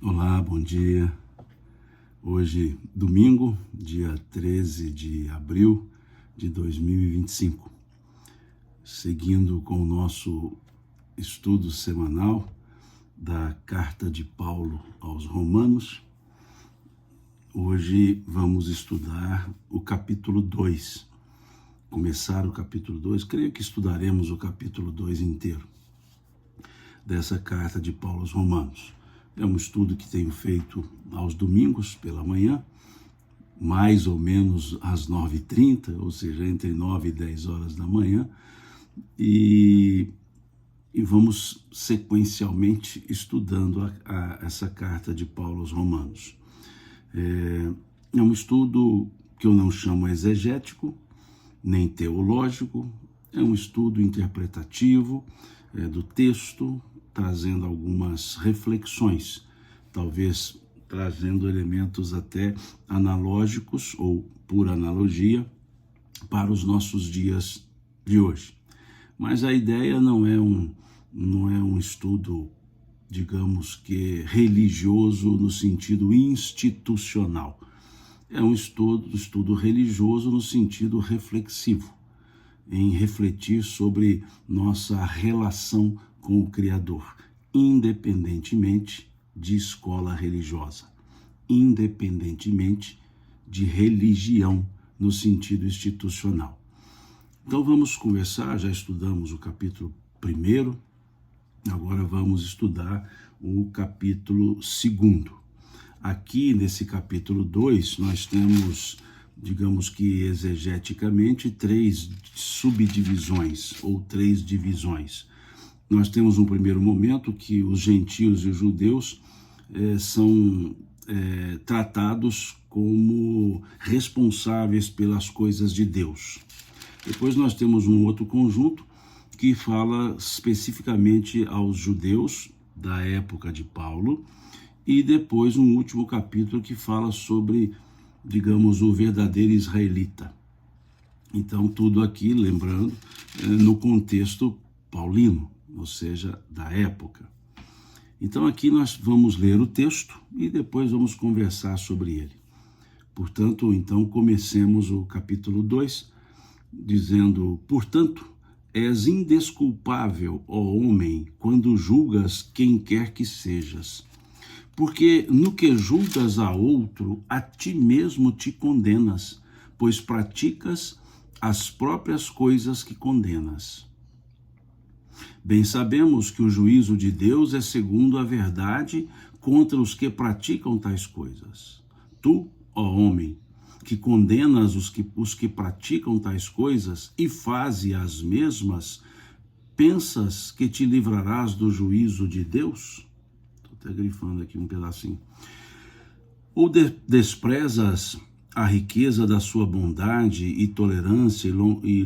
Olá, bom dia. Hoje, domingo, dia 13 de abril de 2025. Seguindo com o nosso estudo semanal da carta de Paulo aos Romanos, hoje vamos estudar o capítulo 2. Começar o capítulo 2, creio que estudaremos o capítulo 2 inteiro dessa carta de Paulo aos Romanos. É um estudo que tenho feito aos domingos pela manhã, mais ou menos às 9h30, ou seja, entre 9 e 10 horas da manhã, e vamos sequencialmente estudando essa carta de Paulo aos Romanos. É um estudo que eu não chamo exegético, nem teológico, é um estudo interpretativo do texto, trazendo algumas reflexões, talvez trazendo elementos até analógicos ou por analogia para os nossos dias de hoje. Mas a ideia não é um estudo, digamos que religioso no sentido institucional. É um estudo religioso no sentido reflexivo, em refletir sobre nossa relação com o Criador, independentemente de escola religiosa, independentemente de religião no sentido institucional. Então vamos conversar, já estudamos o capítulo 1, agora vamos estudar o capítulo 2. Aqui nesse capítulo 2 nós temos, digamos que exegeticamente, 3 subdivisões ou 3 divisões. Nós temos um primeiro momento que os gentios e os judeus são tratados como responsáveis pelas coisas de Deus. Depois nós temos um outro conjunto que fala especificamente aos judeus da época de Paulo, e depois um último capítulo que fala sobre, digamos, o verdadeiro israelita. Então tudo aqui, lembrando, no contexto paulino, ou seja, da época. Então aqui nós vamos ler o texto e depois vamos conversar sobre ele. Portanto, então comecemos o capítulo 2, dizendo: portanto, és indesculpável, ó homem, quando julgas quem quer que sejas. Porque no que julgas a outro, a ti mesmo te condenas, pois praticas as próprias coisas que condenas. Bem sabemos que o juízo de Deus é segundo a verdade contra os que praticam tais coisas. Tu, ó homem, que condenas os que praticam tais coisas e faze as mesmas, pensas que te livrarás do juízo de Deus? Estou até grifando aqui um pedacinho. Ou desprezas a riqueza da sua bondade e tolerância e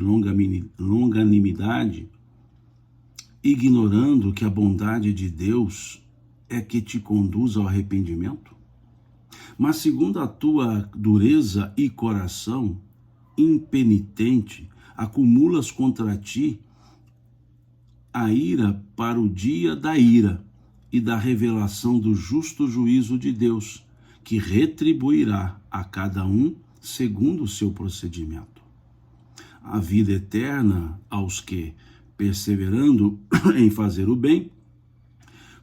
longanimidade, ignorando que a bondade de Deus é que te conduz ao arrependimento? Mas segundo a tua dureza e coração impenitente, acumulas contra ti a ira para o dia da ira e da revelação do justo juízo de Deus, que retribuirá a cada um segundo o seu procedimento. A vida eterna aos que, perseverando em fazer o bem,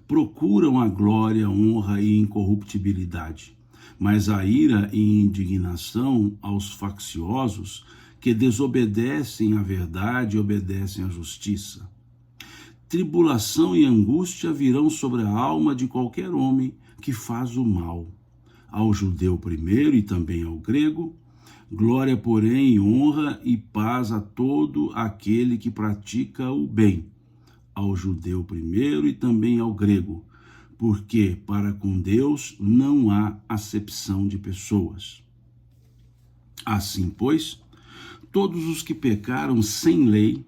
procuram a glória, honra e incorruptibilidade, mas a ira e indignação aos facciosos que desobedecem à verdade e obedecem à justiça. Tribulação e angústia virão sobre a alma de qualquer homem que faz o mal, ao judeu primeiro e também ao grego. Glória, porém, honra e paz a todo aquele que pratica o bem, ao judeu primeiro e também ao grego, porque para com Deus não há acepção de pessoas. Assim, pois, todos os que pecaram sem lei,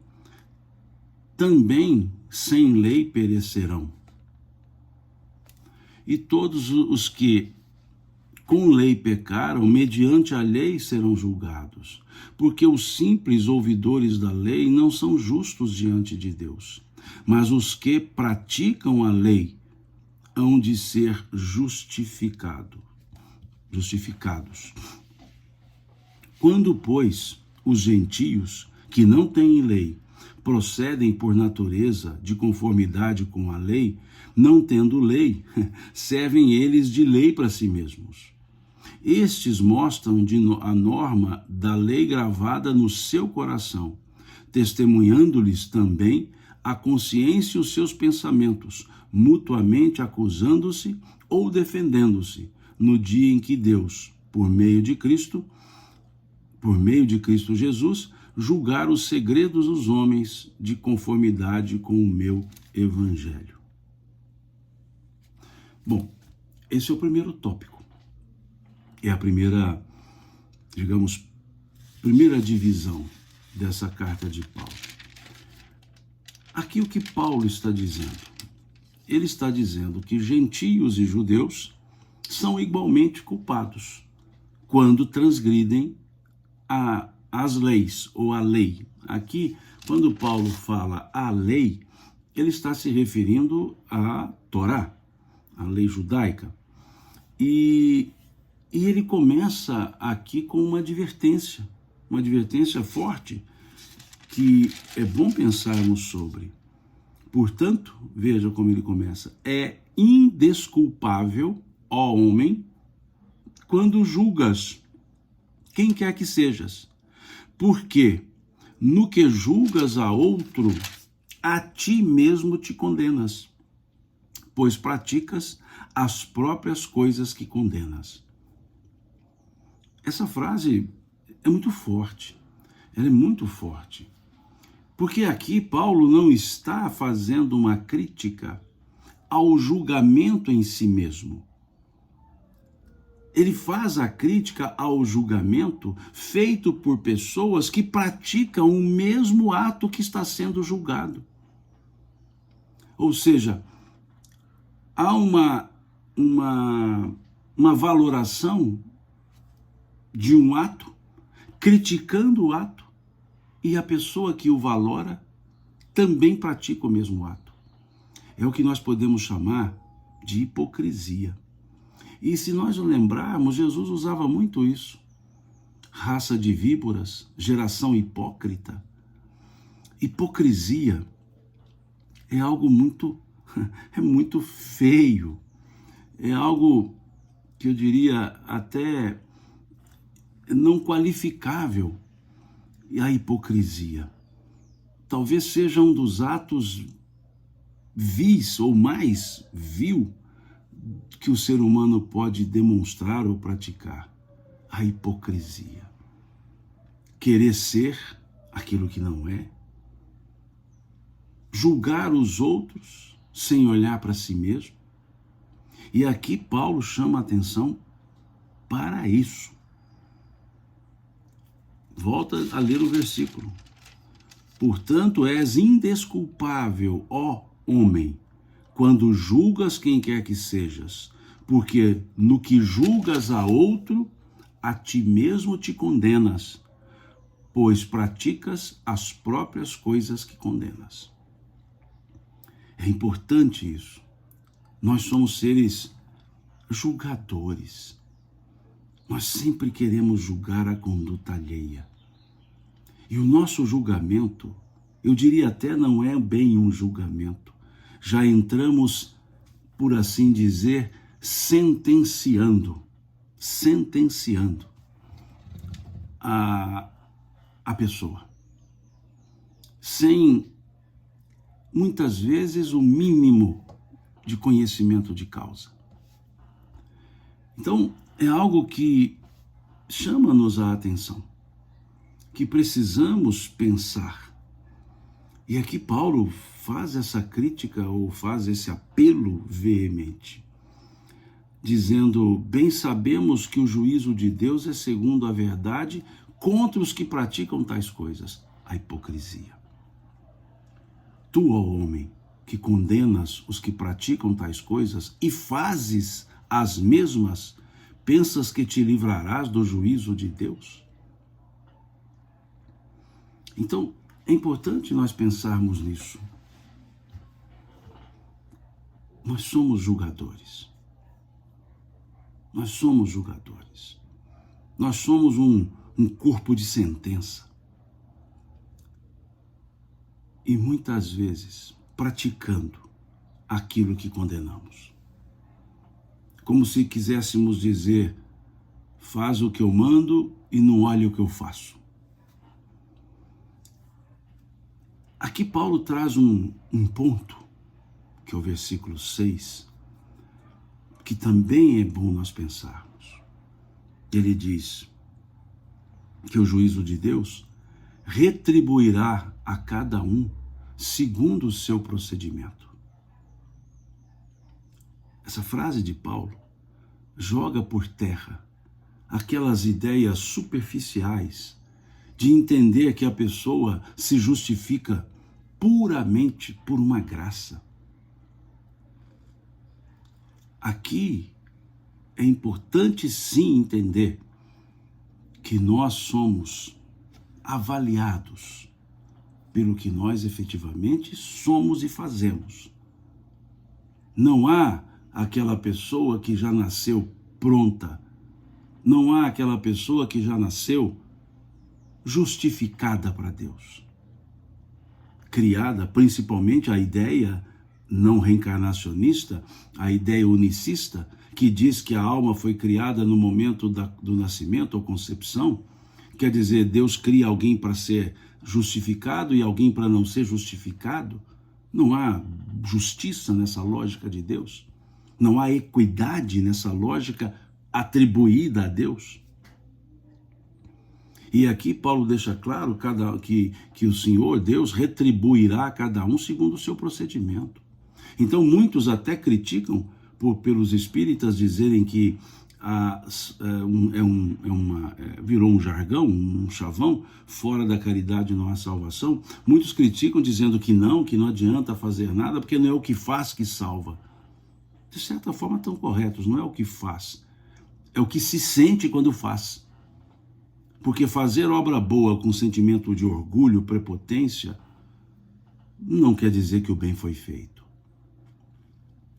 também sem lei perecerão. E todos os que com lei pecaram, mediante a lei serão julgados, porque os simples ouvidores da lei não são justos diante de Deus, mas os que praticam a lei hão de ser justificados. Quando, pois, os gentios, que não têm lei, procedem por natureza de conformidade com a lei, não tendo lei, servem eles de lei para si mesmos. Estes mostram a norma da lei gravada no seu coração, testemunhando-lhes também a consciência e os seus pensamentos, mutuamente acusando-se ou defendendo-se, no dia em que Deus, por meio de Cristo Jesus, julgar os segredos dos homens de conformidade com o meu evangelho. Bom, esse é o primeiro tópico. É a primeira divisão dessa carta de Paulo. Aqui o que Paulo está dizendo? Ele está dizendo que gentios e judeus são igualmente culpados quando transgridem as leis ou a lei. Aqui, quando Paulo fala a lei, ele está se referindo à Torá, a lei judaica. E ele começa aqui com uma advertência forte, que é bom pensarmos sobre. Portanto, veja como ele começa: é indesculpável, ó homem, quando julgas quem quer que sejas, porque no que julgas a outro, a ti mesmo te condenas, pois praticas as próprias coisas que condenas. Essa frase é muito forte, ela é muito forte, porque aqui Paulo não está fazendo uma crítica ao julgamento em si mesmo. Ele faz a crítica ao julgamento feito por pessoas que praticam o mesmo ato que está sendo julgado. Ou seja, há uma valoração de um ato, criticando o ato, e a pessoa que o valora também pratica o mesmo ato. É o que nós podemos chamar de hipocrisia. E se nós nos lembrarmos, Jesus usava muito isso. Raça de víboras, geração hipócrita. Hipocrisia é algo muito feio. É algo que eu diria até não qualificável. E a hipocrisia talvez seja um dos atos vis ou mais vil que o ser humano pode demonstrar ou praticar. A hipocrisia. Querer ser aquilo que não é. Julgar os outros sem olhar para si mesmo. E aqui Paulo chama a atenção para isso. Volta a ler o versículo. Portanto, és indesculpável, ó homem, quando julgas quem quer que sejas, porque no que julgas a outro, a ti mesmo te condenas, pois praticas as próprias coisas que condenas. É importante isso. Nós somos seres julgadores. Nós sempre queremos julgar a conduta alheia. E o nosso julgamento, eu diria até não é bem um julgamento. Já entramos, por assim dizer, sentenciando a pessoa. Sem, muitas vezes, o mínimo de conhecimento de causa. Então, é algo que chama-nos a atenção, que precisamos pensar. E aqui Paulo faz essa crítica ou faz esse apelo veemente, dizendo: bem sabemos que o juízo de Deus é segundo a verdade contra os que praticam tais coisas, a hipocrisia. Tu, ó homem, que condenas os que praticam tais coisas e fazes as mesmas, pensas que te livrarás do juízo de Deus? Então, é importante nós pensarmos nisso. Nós somos julgadores. Nós somos julgadores. Nós somos um corpo de sentença. E muitas vezes praticando aquilo que condenamos. Como se quiséssemos dizer, faz o que eu mando e não olhe o que eu faço. Aqui Paulo traz um ponto, que é o versículo 6, que também é bom nós pensarmos. Ele diz que o juízo de Deus retribuirá a cada um segundo o seu procedimento. Essa frase de Paulo joga por terra aquelas ideias superficiais de entender que a pessoa se justifica puramente por uma graça. Aqui é importante sim entender que nós somos avaliados pelo que nós efetivamente somos e fazemos. Não há aquela pessoa que já nasceu pronta. Não há aquela pessoa que já nasceu justificada para Deus. Criada principalmente a ideia não reencarnacionista, a ideia unicista, que diz que a alma foi criada no momento do nascimento ou concepção. Quer dizer, Deus cria alguém para ser justificado e alguém para não ser justificado. Não há justiça nessa lógica de Deus. Não há equidade nessa lógica atribuída a Deus. E aqui Paulo deixa claro que o Senhor, Deus, retribuirá a cada um segundo o seu procedimento. Então muitos até criticam pelos espíritas dizerem que virou um jargão, um chavão, fora da caridade não há salvação. Muitos criticam dizendo que não adianta fazer nada, porque não é o que faz que salva. De certa forma estão corretos, não é o que faz, é o que se sente quando faz. Porque fazer obra boa com sentimento de orgulho, prepotência, não quer dizer que o bem foi feito.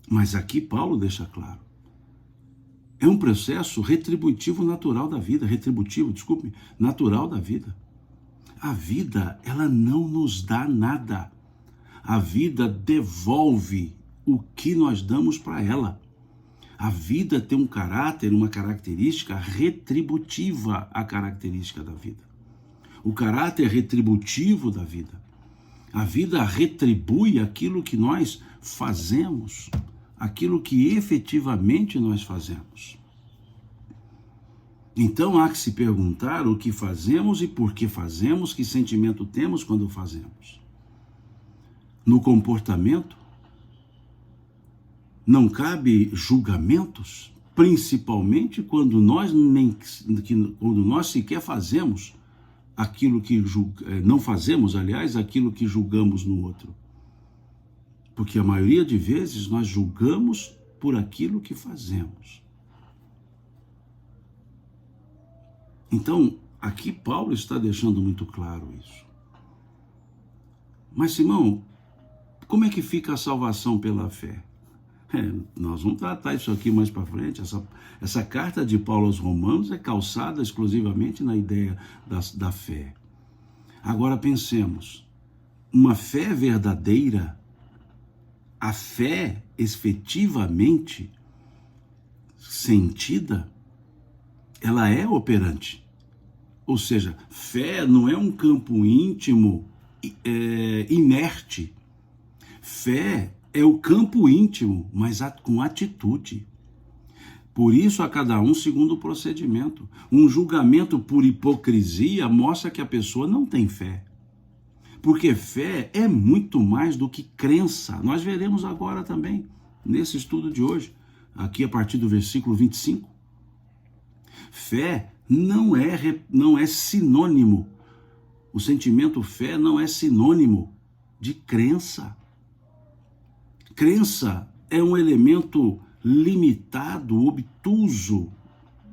Mas aqui Paulo deixa claro, é um processo natural da vida. A vida, ela não nos dá nada. A vida devolve o que nós damos para ela. A vida tem um caráter, uma característica retributiva, a característica da vida. O caráter retributivo da vida. A vida retribui aquilo que nós fazemos, aquilo que efetivamente nós fazemos. Então há que se perguntar o que fazemos e por que fazemos, que sentimento temos quando fazemos. No comportamento, não cabe julgamentos, principalmente quando nós sequer fazemos aquilo que não fazemos, aliás, aquilo que julgamos no outro. Porque a maioria de vezes nós julgamos por aquilo que fazemos. Então, aqui Paulo está deixando muito claro isso. Mas, Simão, como é que fica a salvação pela fé? Nós vamos tratar isso aqui mais para frente. Essa carta de Paulo aos Romanos é calçada exclusivamente na ideia da fé. Agora pensemos, uma fé verdadeira, a fé efetivamente sentida, ela é operante. Ou seja, fé não é um campo íntimo inerte. Fé é o campo íntimo, mas com atitude. Por isso, a cada um segundo o procedimento. Um julgamento por hipocrisia mostra que a pessoa não tem fé. Porque fé é muito mais do que crença. Nós veremos agora também, nesse estudo de hoje, aqui a partir do versículo 25. Fé não é sinônimo. O sentimento fé não é sinônimo de crença. Crença é um elemento limitado, obtuso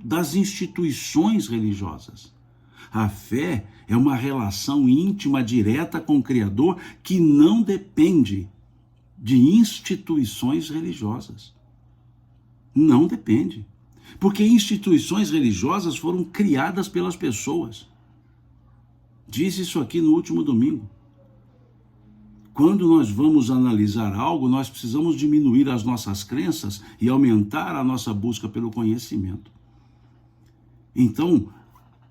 das instituições religiosas. A fé é uma relação íntima, direta com o Criador que não depende de instituições religiosas. Não depende. Porque instituições religiosas foram criadas pelas pessoas. Disse isso aqui no último domingo. Quando nós vamos analisar algo, nós precisamos diminuir as nossas crenças e aumentar a nossa busca pelo conhecimento. Então,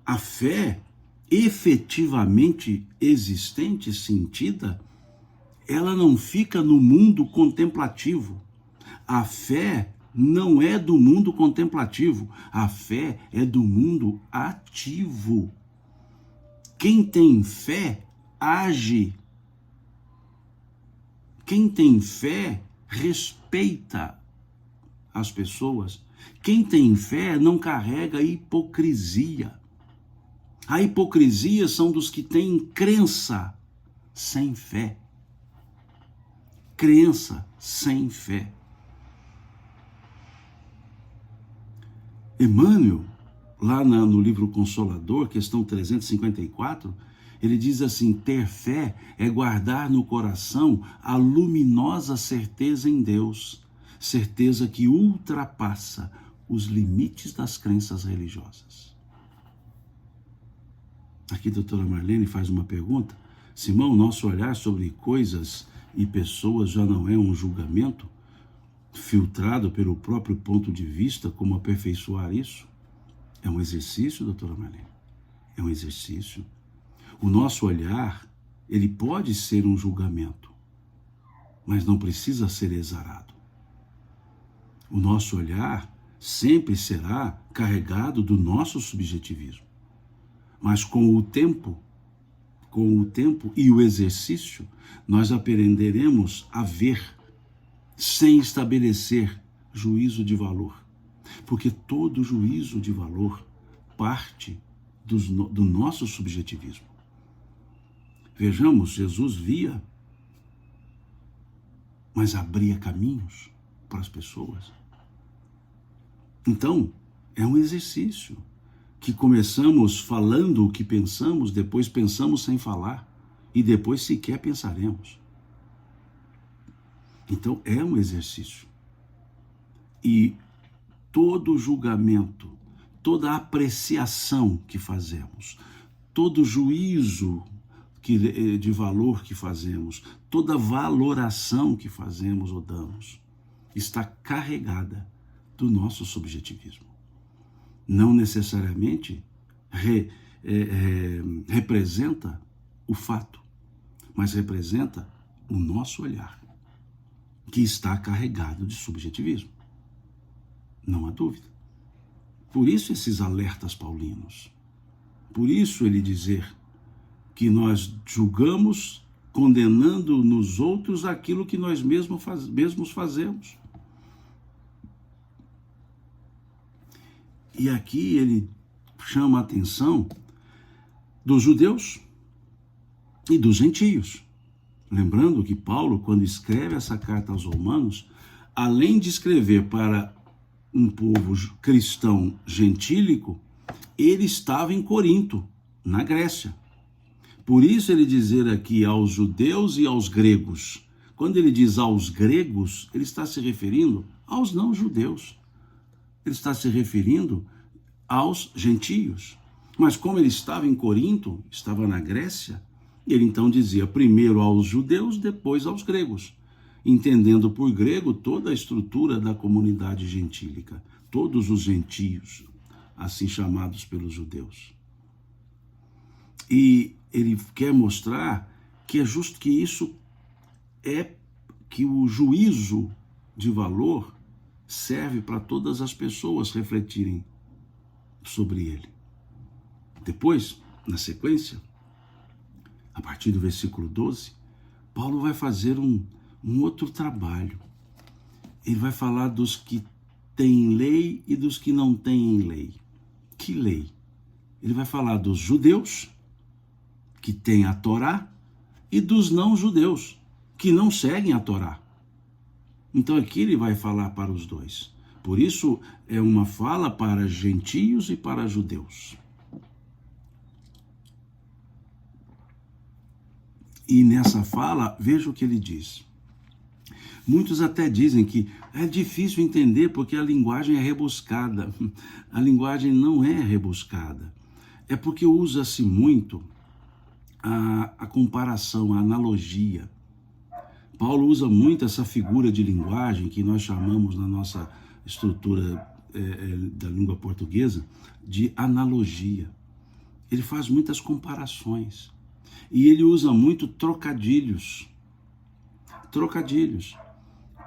a fé efetivamente existente, sentida, ela não fica no mundo contemplativo. A fé não é do mundo contemplativo, a fé é do mundo ativo. Quem tem fé, age. Quem tem fé, respeita as pessoas. Quem tem fé não carrega hipocrisia. A hipocrisia são dos que têm crença sem fé. Crença sem fé. Emmanuel, lá no livro Consolador, questão 354, ele diz assim: ter fé é guardar no coração a luminosa certeza em Deus, certeza que ultrapassa os limites das crenças religiosas. Aqui a doutora Marlene faz uma pergunta: Simão, nosso olhar sobre coisas e pessoas já não é um julgamento filtrado pelo próprio ponto de vista? Como aperfeiçoar isso? É um exercício, doutora Marlene, é um exercício. O nosso olhar, ele pode ser um julgamento, mas não precisa ser exarado. O nosso olhar sempre será carregado do nosso subjetivismo. Mas com o tempo e o exercício, nós aprenderemos a ver sem estabelecer juízo de valor. Porque todo juízo de valor parte do nosso subjetivismo. Vejamos, Jesus via, mas abria caminhos para as pessoas. Então, é um exercício que começamos falando o que pensamos, depois pensamos sem falar e depois sequer pensaremos. Então, é um exercício. E todo julgamento, toda apreciação que fazemos, todo juízo de valor que fazemos, toda valoração que fazemos ou damos, está carregada do nosso subjetivismo. Não necessariamente representa o fato, mas representa o nosso olhar, que está carregado de subjetivismo. Não há dúvida. Por isso esses alertas paulinos. Por isso ele dizer que nós julgamos condenando nos outros aquilo que nós mesmos fazemos. E aqui ele chama a atenção dos judeus e dos gentios. Lembrando que Paulo, quando escreve essa carta aos Romanos, além de escrever para um povo cristão gentílico, ele estava em Corinto, na Grécia. Por isso ele dizer aqui aos judeus e aos gregos. Quando ele diz aos gregos, ele está se referindo aos não-judeus. Ele está se referindo aos gentios. Mas como ele estava em Corinto, estava na Grécia, ele então dizia primeiro aos judeus, depois aos gregos, entendendo por grego toda a estrutura da comunidade gentílica, todos os gentios, assim chamados pelos judeus. E ele quer mostrar que é justo que isso que o juízo de valor serve para todas as pessoas refletirem sobre ele. Depois, na sequência, a partir do versículo 12, Paulo vai fazer um outro trabalho. Ele vai falar dos que têm lei e dos que não têm lei. Que lei? Ele vai falar dos judeus, que têm a Torá, e dos não-judeus, que não seguem a Torá. Então aqui ele vai falar para os dois. Por isso é uma fala para gentios e para judeus. E nessa fala, veja o que ele diz. Muitos até dizem que é difícil entender porque a linguagem é rebuscada. A linguagem não é rebuscada. É porque usa-se muito a comparação, a analogia. Paulo usa muito essa figura de linguagem que nós chamamos na nossa estrutura da língua portuguesa de analogia. Ele faz muitas comparações e ele usa muito trocadilhos,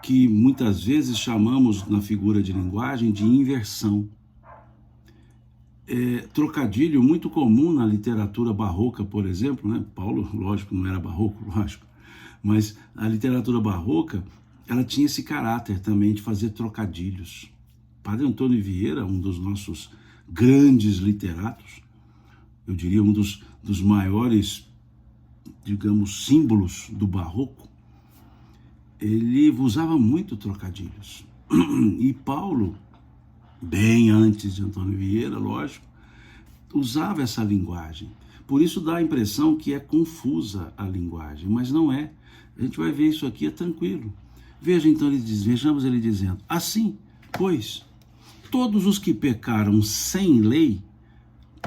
que muitas vezes chamamos na figura de linguagem de inversão. Trocadilho muito comum na literatura barroca, por exemplo, né? Paulo, lógico, não era barroco, lógico, mas a literatura barroca, ela tinha esse caráter também de fazer trocadilhos. Padre Antônio Vieira, um dos nossos grandes literatos, eu diria um dos maiores, digamos, símbolos do barroco, ele usava muito trocadilhos. E Paulo, bem antes de Antônio Vieira, lógico, usava essa linguagem. Por isso dá a impressão que é confusa a linguagem, mas não é. A gente vai ver isso aqui, é tranquilo. Veja então, vejamos ele dizendo: assim, pois, todos os que pecaram sem lei,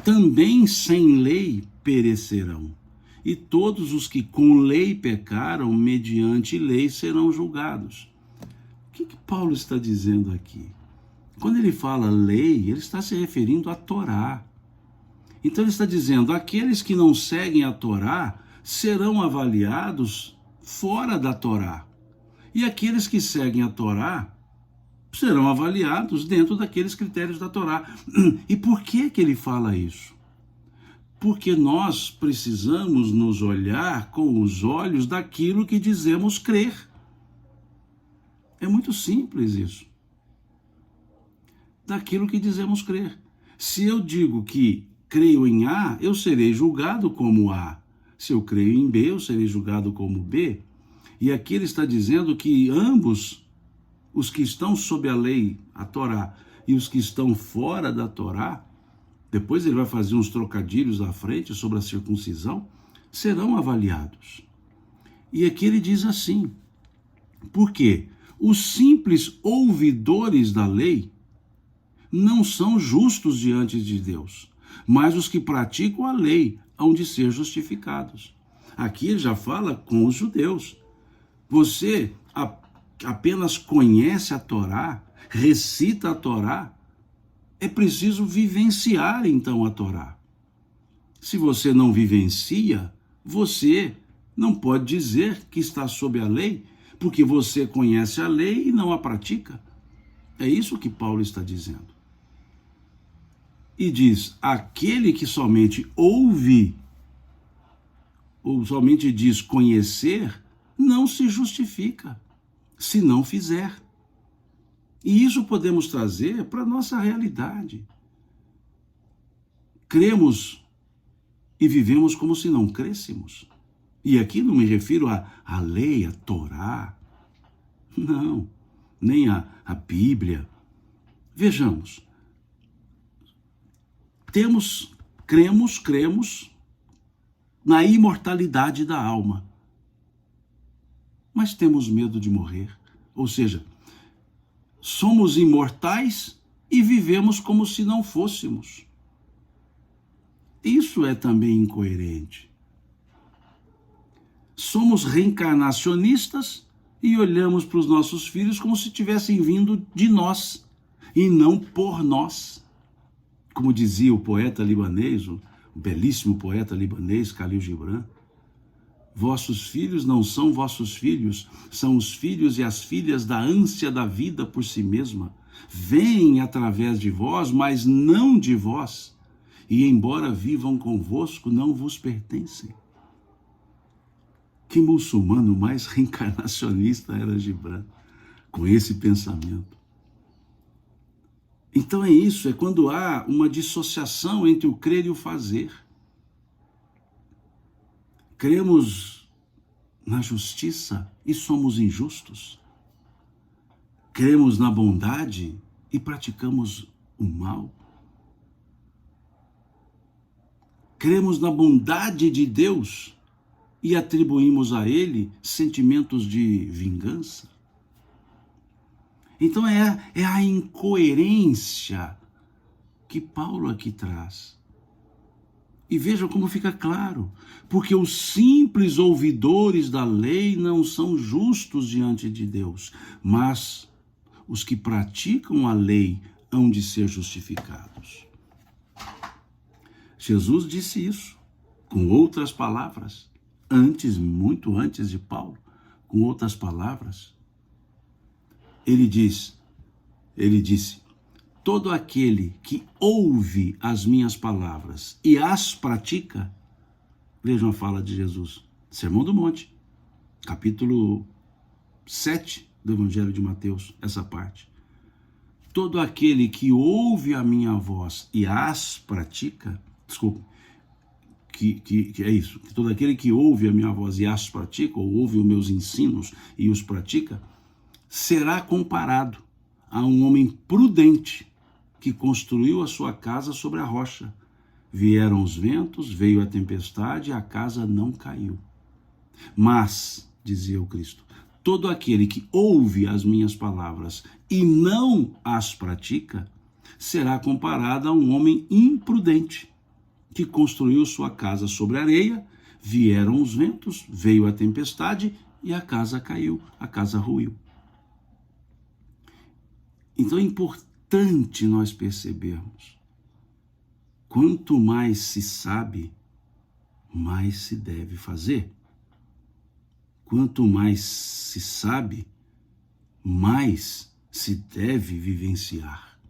também sem lei perecerão. E todos os que com lei pecaram, mediante lei serão julgados. O que Paulo está dizendo aqui? Quando ele fala lei, ele está se referindo à Torá. Então ele está dizendo, aqueles que não seguem a Torá serão avaliados fora da Torá. E aqueles que seguem a Torá serão avaliados dentro daqueles critérios da Torá. E por que ele fala isso? Porque nós precisamos nos olhar com os olhos daquilo que dizemos crer. É muito simples isso. Daquilo que dizemos crer. Se eu digo que creio em A, eu serei julgado como A. Se eu creio em B, eu serei julgado como B. E aqui ele está dizendo que ambos, os que estão sob a lei, a Torá, e os que estão fora da Torá, depois ele vai fazer uns trocadilhos à frente sobre a circuncisão, serão avaliados. E aqui ele diz assim, porque os simples ouvidores da lei não são justos diante de Deus, mas os que praticam a lei hão de ser justificados. Aqui ele já fala com os judeus. Você apenas conhece a Torá, recita a Torá, é preciso vivenciar então a Torá. Se você não vivencia, você não pode dizer que está sob a lei, porque você conhece a lei e não a pratica. É isso que Paulo está dizendo. E diz, aquele que somente ouve, ou somente diz conhecer, não se justifica, se não fizer. E isso podemos trazer para a nossa realidade. Cremos e vivemos como se não crêssemos. E aqui não me refiro à lei, à Torá. Não, nem à Bíblia. Vejamos. Cremos na imortalidade da alma. Mas temos medo de morrer. Ou seja, somos imortais e vivemos como se não fôssemos. Isso é também incoerente. Somos reencarnacionistas e olhamos para os nossos filhos como se tivessem vindo de nós e não por nós. Como dizia o poeta libanês, o belíssimo poeta libanês, Khalil Gibran, vossos filhos não são vossos filhos, são os filhos e as filhas da ânsia da vida por si mesma. Vêm através de vós, mas não de vós. E embora vivam convosco, não vos pertencem. Que muçulmano mais reencarnacionista era Gibran, com esse pensamento. Então é isso, é quando há uma dissociação entre o crer e o fazer. Cremos na justiça e somos injustos. Cremos na bondade e praticamos o mal. Cremos na bondade de Deus e atribuímos a Ele sentimentos de vingança. Então é a incoerência que Paulo aqui traz. E vejam como fica claro, porque os simples ouvidores da lei não são justos diante de Deus, mas os que praticam a lei hão de ser justificados. Jesus disse isso, com outras palavras, muito antes de Paulo, com outras palavras. Ele disse, todo aquele que ouve as minhas palavras e as pratica, vejam a fala de Jesus, Sermão do Monte, capítulo 7 do Evangelho de Mateus, essa parte. Todo aquele que ouve a minha voz e as pratica, que é isso, que todo aquele que ouve a minha voz e as pratica, ou ouve os meus ensinos e os pratica, será comparado a um homem prudente que construiu a sua casa sobre a rocha. Vieram os ventos, veio a tempestade e a casa não caiu. Mas, dizia o Cristo, todo aquele que ouve as minhas palavras e não as pratica, será comparado a um homem imprudente que construiu sua casa sobre a areia, vieram os ventos, veio a tempestade e a casa caiu, a casa ruiu. Então é importante nós percebermos, quanto mais se sabe, mais se deve fazer. Quanto mais se sabe, mais se deve vivenciar.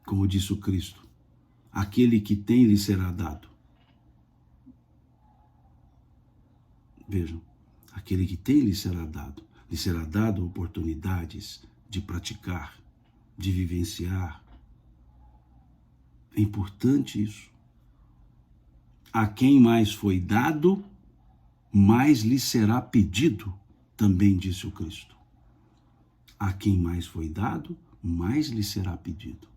Como disse o Cristo, aquele que tem lhe será dado. Vejam, aquele que tem lhe será dado oportunidades de praticar, de vivenciar. É importante isso. A quem mais foi dado, mais lhe será pedido, também disse o Cristo. A quem mais foi dado, mais lhe será pedido.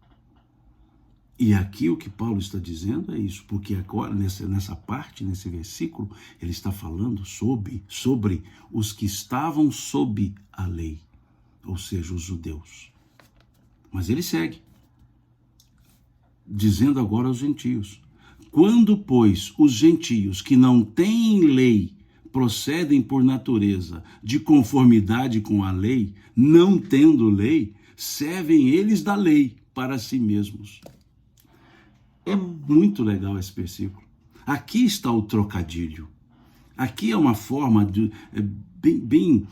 E aqui o que Paulo está dizendo é isso, porque agora, nessa parte, nesse versículo, ele está falando sobre os que estavam sob a lei, ou seja, os judeus. Mas ele segue, dizendo agora aos gentios: quando, pois, os gentios que não têm lei procedem por natureza de conformidade com a lei, não tendo lei, servem eles da lei para si mesmos. É muito legal esse versículo. Aqui está o trocadilho. Aqui é uma forma bem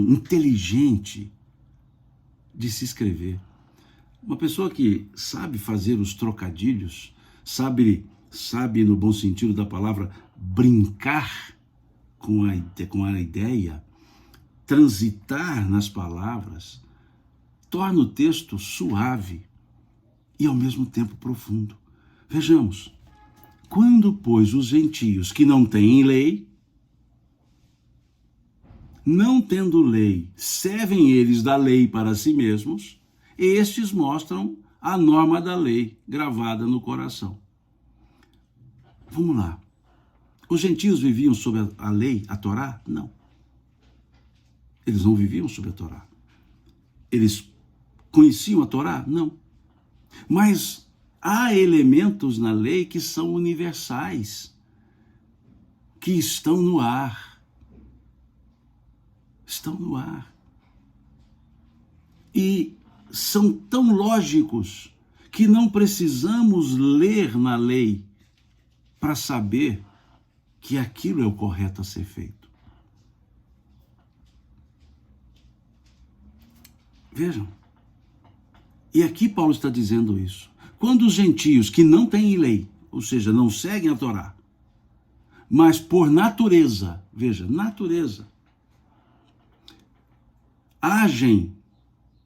inteligente de se escrever. Uma pessoa que sabe fazer os trocadilhos, sabe no bom sentido da palavra, brincar com a ideia, transitar nas palavras, torna o texto suave e ao mesmo tempo profundo. Vejamos, quando, pois, os gentios que não têm lei, não tendo lei, servem eles da lei para si mesmos, estes mostram a norma da lei gravada no coração. Vamos lá. Os gentios viviam sob a lei, a Torá? Não. Eles não viviam sob a Torá. Eles conheciam a Torá? Não. Mas há elementos na lei que são universais, que estão no ar. Estão no ar. E são tão lógicos que não precisamos ler na lei para saber que aquilo é o correto a ser feito. Vejam. E aqui Paulo está dizendo isso. Quando os gentios que não têm lei, ou seja, não seguem a Torá, mas por natureza, veja, natureza, agem,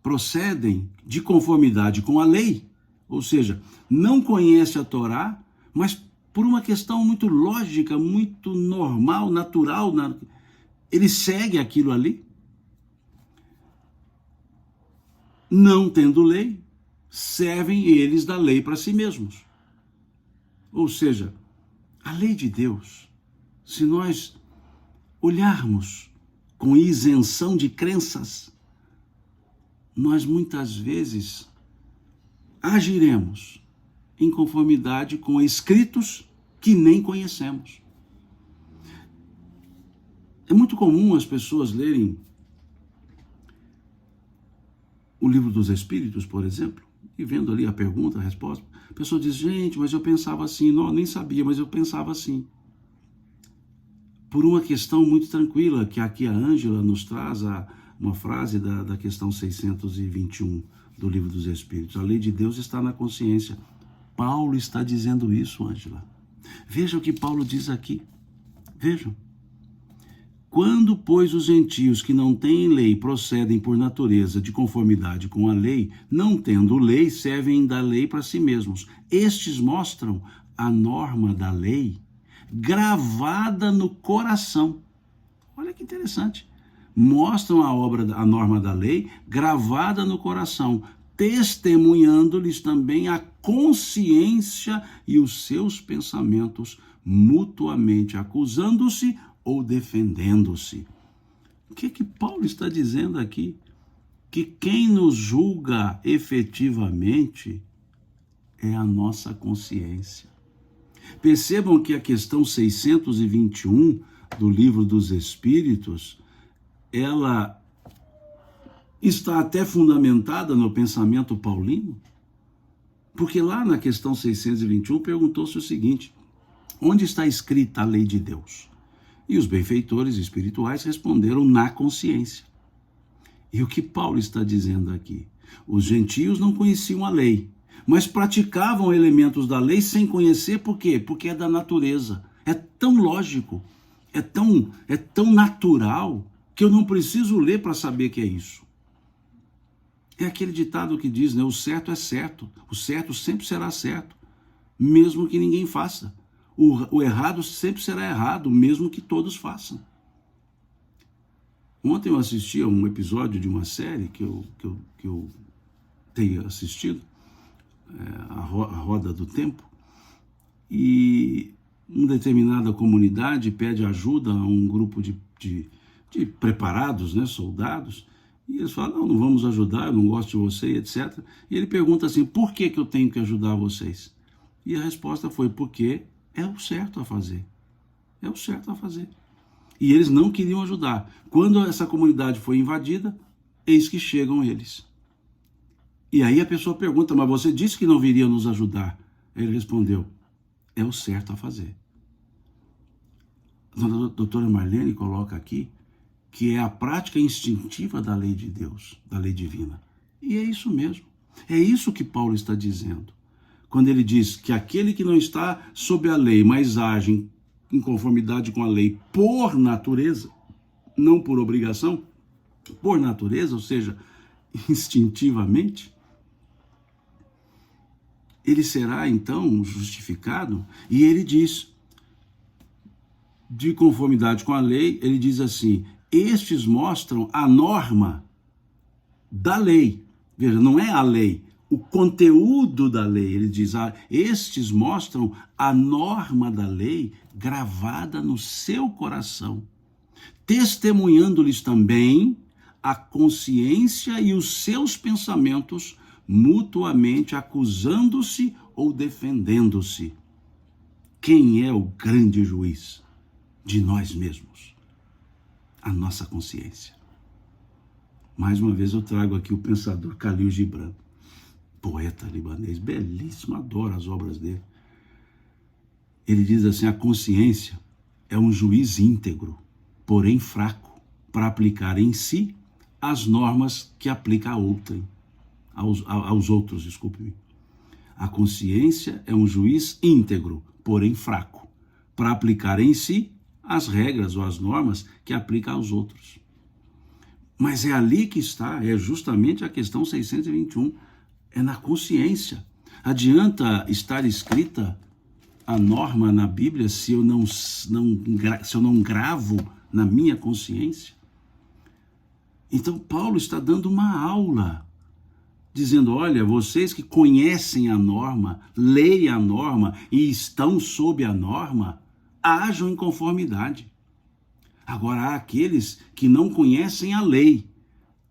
procedem de conformidade com a lei, ou seja, não conhece a Torá, mas por uma questão muito lógica, muito normal, natural, ele segue aquilo ali. Não tendo lei, servem eles da lei para si mesmos. Ou seja, a lei de Deus, se nós olharmos com isenção de crenças, nós muitas vezes agiremos em conformidade com escritos que nem conhecemos. É muito comum as pessoas lerem o Livro dos Espíritos, por exemplo, e vendo ali a pergunta, a resposta, a pessoa diz, gente, mas eu pensava assim, não, nem sabia, mas eu pensava assim. Por uma questão muito tranquila, que aqui a Ângela nos traz uma frase da questão 621 do Livro dos Espíritos. A lei de Deus está na consciência. Paulo está dizendo isso, Ângela. Veja o que Paulo diz aqui. Vejam. Quando, pois, os gentios que não têm lei procedem por natureza de conformidade com a lei, não tendo lei, servem da lei para si mesmos. Estes mostram a norma da lei gravada no coração. Olha que interessante. Mostram a norma da lei gravada no coração, testemunhando-lhes também a consciência e os seus pensamentos, mutuamente acusando-se ou defendendo-se. O que Paulo está dizendo aqui? Que quem nos julga efetivamente é a nossa consciência. Percebam que a questão 621 do Livro dos Espíritos, ela está até fundamentada no pensamento paulino, porque lá na questão 621 perguntou-se o seguinte: onde está escrita a lei de Deus? E os benfeitores espirituais responderam: na consciência. E o que Paulo está dizendo aqui? Os gentios não conheciam a lei, mas praticavam elementos da lei sem conhecer. Por quê? Porque é da natureza. É tão lógico, é tão natural, que eu não preciso ler para saber que é isso. É aquele ditado que diz, né? O certo é certo, o certo sempre será certo, mesmo que ninguém faça. O errado sempre será errado, mesmo que todos façam. Ontem eu assisti a um episódio de uma série que eu tenho assistido, a Roda do Tempo, e uma determinada comunidade pede ajuda a um grupo de preparados, né, soldados, e eles falam: não vamos ajudar, eu não gosto de você, etc. E ele pergunta assim: por que eu tenho que ajudar vocês? E a resposta foi: porque é o certo a fazer. É o certo a fazer. E eles não queriam ajudar. Quando essa comunidade foi invadida, eis que chegam eles. E aí a pessoa pergunta: mas você disse que não viria nos ajudar. Ele respondeu: é o certo a fazer. A doutora Marlene coloca aqui que é a prática instintiva da lei de Deus, da lei divina. E é isso mesmo. É isso que Paulo está dizendo. Quando ele diz que aquele que não está sob a lei, mas age em conformidade com a lei por natureza, não por obrigação, por natureza, ou seja, instintivamente, ele será então justificado. E ele diz, de conformidade com a lei, ele diz assim: estes mostram a norma da lei. Veja, não é a lei, o conteúdo da lei. Ele diz: estes mostram a norma da lei gravada no seu coração, testemunhando-lhes também a consciência e os seus pensamentos, mutuamente acusando-se ou defendendo-se. Quem é o grande juiz de nós mesmos? A nossa consciência. Mais uma vez eu trago aqui o pensador Khalil Gibran, poeta libanês, belíssimo, adoro as obras dele. Ele diz assim: a consciência é um juiz íntegro, porém fraco, para aplicar em si as normas que aplica aos outros, desculpe-me. A consciência é um juiz íntegro, porém fraco, para aplicar em si as regras ou as normas que aplica aos outros. Mas é ali que está, é justamente a questão 621, é na consciência. Adianta estar escrita a norma na Bíblia se eu não gravo na minha consciência? Então Paulo está dando uma aula, dizendo: olha, vocês que conhecem a norma, leem a norma e estão sob a norma, ajam em conformidade. Agora, há aqueles que não conhecem a lei,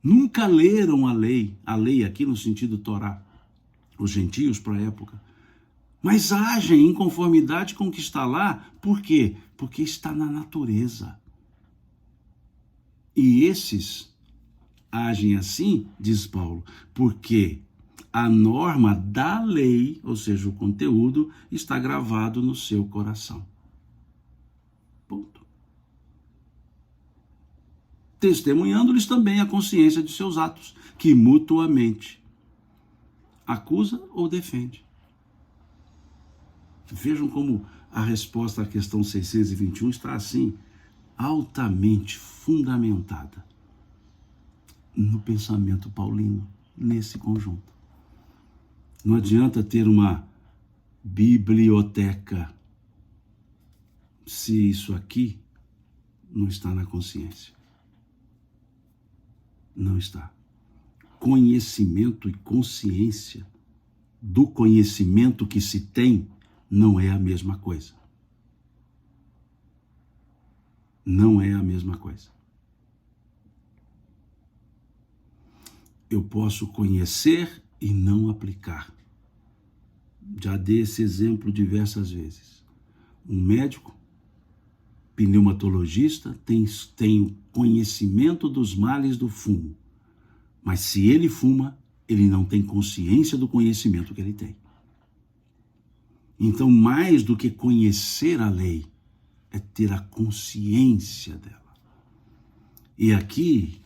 nunca leram a lei aqui no sentido Torá, os gentios para a época, mas agem em conformidade com o que está lá. Por quê? Porque está na natureza. E esses agem assim, diz Paulo, porque a norma da lei, ou seja, o conteúdo, está gravado no seu coração. Ponto. Testemunhando-lhes também a consciência de seus atos, que mutuamente acusa ou defende. Vejam como a resposta à questão 621 está assim, altamente fundamentada no pensamento paulino, nesse conjunto. Não adianta ter uma biblioteca se isso aqui não está na consciência. Não está. Conhecimento e consciência do conhecimento que se tem não é a mesma coisa. Não é a mesma coisa. Eu posso conhecer e não aplicar. Já dei esse exemplo diversas vezes. Um médico, pneumatologista, tem conhecimento dos males do fumo. Mas se ele fuma, ele não tem consciência do conhecimento que ele tem. Então, mais do que conhecer a lei, é ter a consciência dela. E aqui,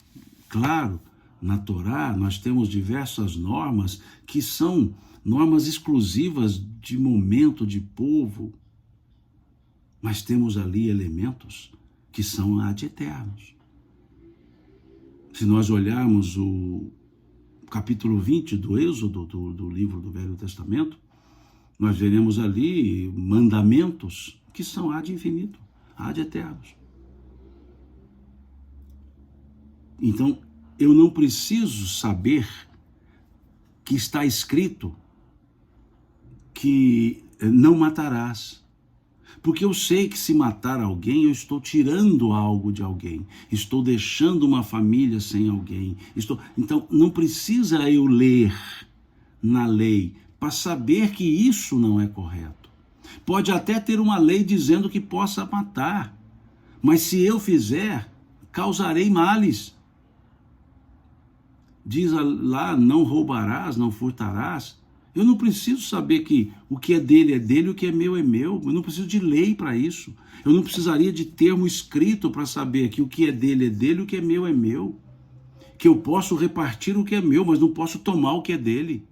claro, na Torá, nós temos diversas normas que são normas exclusivas de momento, de povo, mas temos ali elementos que são ad eternos. Se nós olharmos o capítulo 20 do Êxodo, do livro do Velho Testamento, nós veremos ali mandamentos que são ad infinito, ad eternos. Então, eu não preciso saber que está escrito que não matarás. Porque eu sei que se matar alguém, eu estou tirando algo de alguém. Estou deixando uma família sem alguém. Então, não precisa eu ler na lei para saber que isso não é correto. Pode até ter uma lei dizendo que possa matar. Mas se eu fizer, causarei males. Diz lá, não roubarás, não furtarás. Eu não preciso saber que o que é dele, o que é meu. Eu não preciso de lei para isso. Eu não precisaria de termo escrito para saber que o que é dele, o que é meu. Que eu posso repartir o que é meu, mas não posso tomar o que é dele.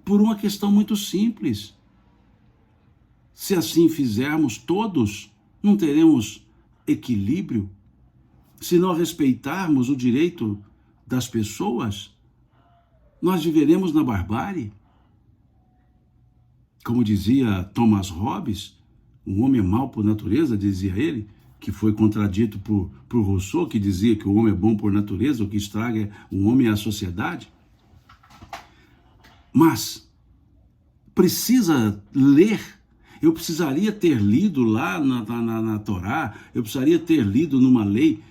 Por uma questão muito simples. Se assim fizermos todos, não teremos equilíbrio. Se não respeitarmos o direito das pessoas, nós viveremos na barbárie. Como dizia Thomas Hobbes, o homem é mau por natureza, dizia ele, que foi contradito por Rousseau, que dizia que o homem é bom por natureza, o que estraga o homem é a sociedade. Mas precisa ler. Eu precisaria ter lido lá na Torá, eu precisaria ter lido numa lei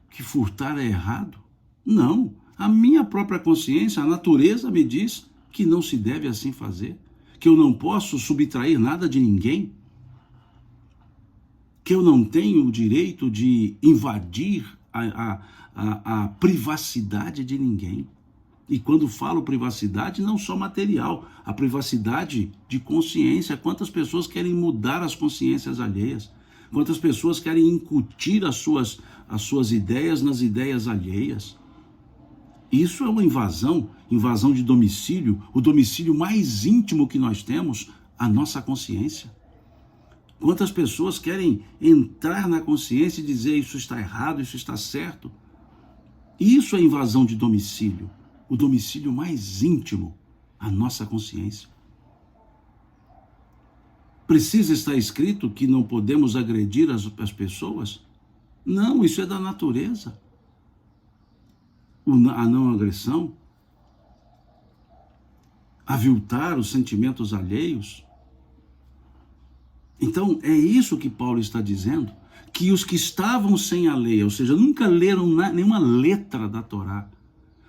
que furtar é errado? Não. A minha própria consciência, a natureza me diz que não se deve assim fazer, que eu não posso subtrair nada de ninguém, que eu não tenho o direito de invadir a privacidade de ninguém. E quando falo privacidade, não só material, a privacidade de consciência. Quantas pessoas querem mudar as consciências alheias? Quantas pessoas querem incutir as suas ideias nas ideias alheias? Isso é uma invasão de domicílio, o domicílio mais íntimo que nós temos, a nossa consciência. Quantas pessoas querem entrar na consciência e dizer isso está errado, isso está certo? Isso é invasão de domicílio, o domicílio mais íntimo, a nossa consciência. Precisa estar escrito que não podemos agredir as pessoas? Não, isso é da natureza. A não agressão, aviltar os sentimentos alheios. Então, é isso que Paulo está dizendo. que os que estavam sem a lei, ou seja, nunca leram nenhuma letra da Torá,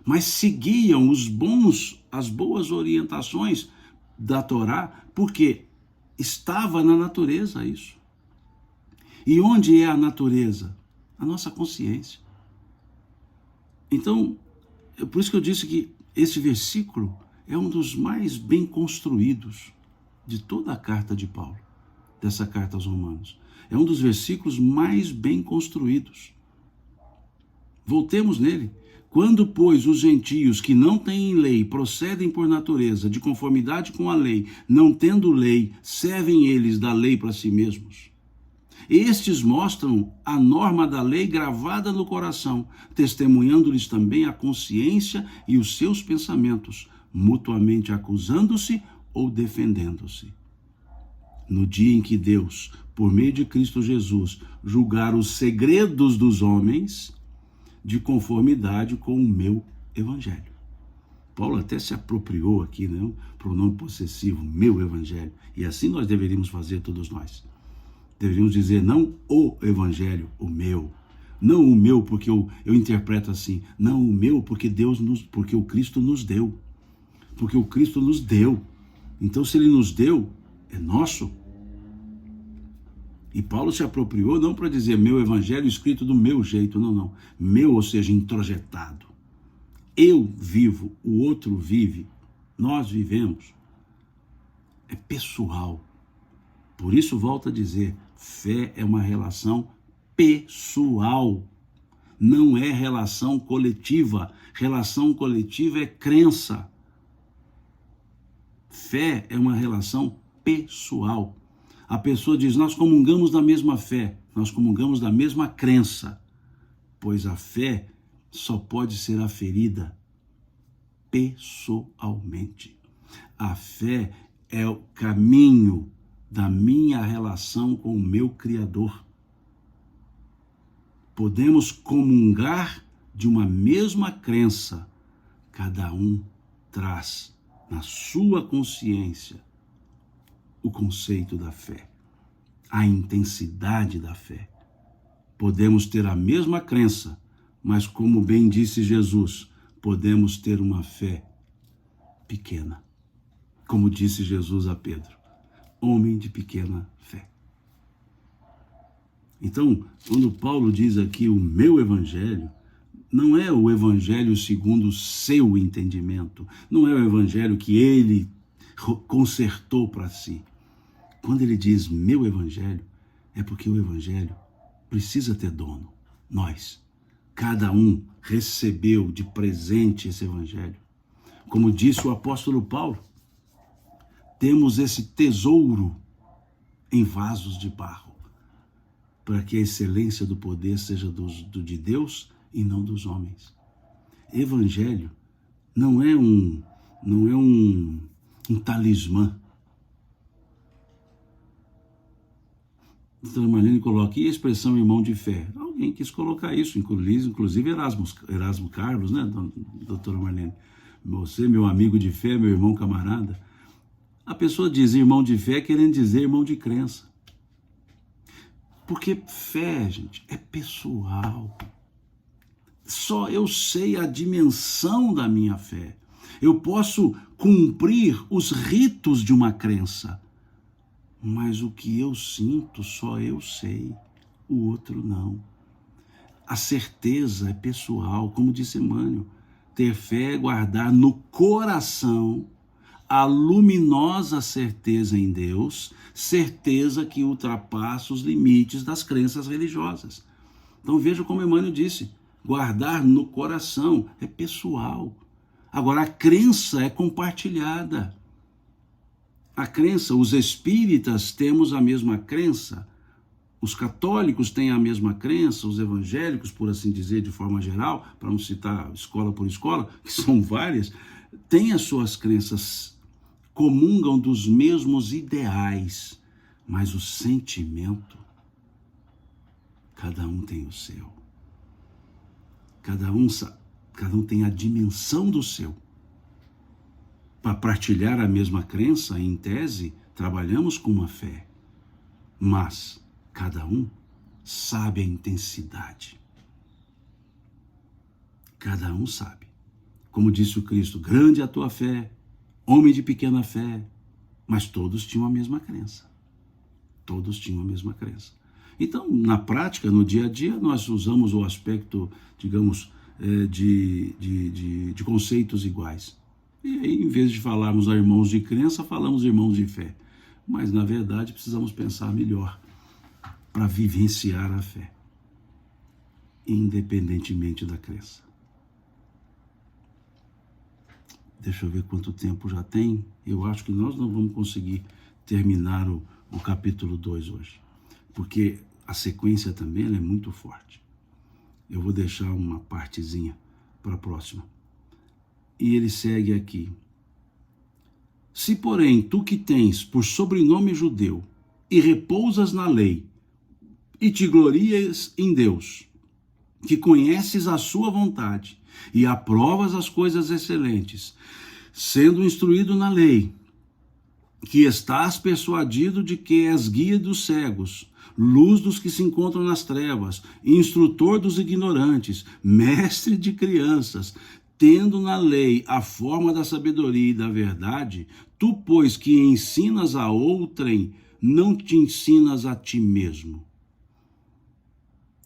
mas seguiam as boas orientações da Torá, porque estava na natureza isso. E onde é a natureza? A nossa consciência. Então, é por isso que eu disse que esse versículo é um dos mais bem construídos de toda a carta de Paulo, dessa carta aos Romanos. É um dos versículos mais bem construídos. Voltemos nele. Quando, pois, os gentios que não têm lei procedem por natureza, de conformidade com a lei, não tendo lei, servem eles da lei para si mesmos. Estes mostram a norma da lei gravada no coração, testemunhando-lhes também a consciência e os seus pensamentos, mutuamente acusando-se ou defendendo-se. No dia em que Deus, por meio de Cristo Jesus, julgar os segredos dos homens, de conformidade com o meu evangelho. Paulo até se apropriou aqui, né, o pronome possessivo, meu evangelho. E assim nós deveríamos fazer todos nós. Deveríamos dizer não o evangelho, o meu. Não o meu porque eu interpreto assim. Não o meu porque porque o Cristo nos deu. Porque o Cristo nos deu. Então se ele nos deu, é nosso. E Paulo se apropriou não para dizer meu evangelho escrito do meu jeito, não. Meu, ou seja, introjetado. Eu vivo, o outro vive, nós vivemos. É pessoal. Por isso, volto a dizer, fé é uma relação pessoal. Não é relação coletiva. Relação coletiva é crença. Fé é uma relação pessoal. A pessoa diz, nós comungamos da mesma fé, nós comungamos da mesma crença, pois a fé só pode ser aferida pessoalmente. A fé é o caminho da minha relação com o meu Criador. Podemos comungar de uma mesma crença, cada um traz na sua consciência o conceito da fé, a intensidade da fé. Podemos ter a mesma crença, mas como bem disse Jesus, podemos ter uma fé pequena. Como disse Jesus a Pedro, homem de pequena fé. Então, quando Paulo diz aqui o meu evangelho, não é o evangelho segundo o seu entendimento, não é o evangelho que ele consertou para si. Quando ele diz meu evangelho, é porque o evangelho precisa ter dono. Nós, cada um recebeu de presente esse evangelho. Como disse o apóstolo Paulo, temos esse tesouro em vasos de barro, para que a excelência do poder seja de Deus e não dos homens. Evangelho não é um talismã. A doutora Marlene coloca, e a expressão irmão de fé? Alguém quis colocar isso, inclusive Erasmo Carlos, né, doutora Marlene? Você, meu amigo de fé, meu irmão camarada. A pessoa diz irmão de fé querendo dizer irmão de crença. Porque fé, gente, é pessoal. Só eu sei a dimensão da minha fé. Eu posso cumprir os ritos de uma crença, mas o que eu sinto só eu sei, o outro não. A certeza é pessoal, como disse Emmanuel. Ter fé é guardar no coração a luminosa certeza em Deus, certeza que ultrapassa os limites das crenças religiosas. Então veja como Emmanuel disse, guardar no coração é pessoal. Agora a crença é compartilhada. A crença, os espíritas temos a mesma crença, os católicos têm a mesma crença, os evangélicos, por assim dizer, de forma geral, para não citar escola por escola, que são várias, têm as suas crenças, comungam dos mesmos ideais, mas o sentimento, cada um tem o seu. Cada um tem a dimensão do seu. Para partilhar a mesma crença, em tese, trabalhamos com uma fé, mas cada um sabe a intensidade. Cada um sabe. Como disse o Cristo, grande é a tua fé, homem de pequena fé, mas todos tinham a mesma crença. Todos tinham a mesma crença. Então, na prática, no dia a dia, nós usamos o aspecto, digamos, de conceitos iguais. E aí, em vez de falarmos a irmãos de crença, falamos irmãos de fé. Mas, na verdade, precisamos pensar melhor para vivenciar a fé, independentemente da crença. Deixa eu ver quanto tempo já tem. Eu acho que nós não vamos conseguir terminar o capítulo 2 hoje, porque a sequência também é muito forte. Eu vou deixar uma partezinha para a próxima. E ele segue aqui. Se, porém, tu que tens por sobrenome judeu e repousas na lei e te glorias em Deus, que conheces a sua vontade e aprovas as coisas excelentes, sendo instruído na lei, que estás persuadido de que és guia dos cegos, luz dos que se encontram nas trevas, instrutor dos ignorantes, mestre de crianças, tendo na lei a forma da sabedoria e da verdade, tu, pois, que ensinas a outrem, não te ensinas a ti mesmo.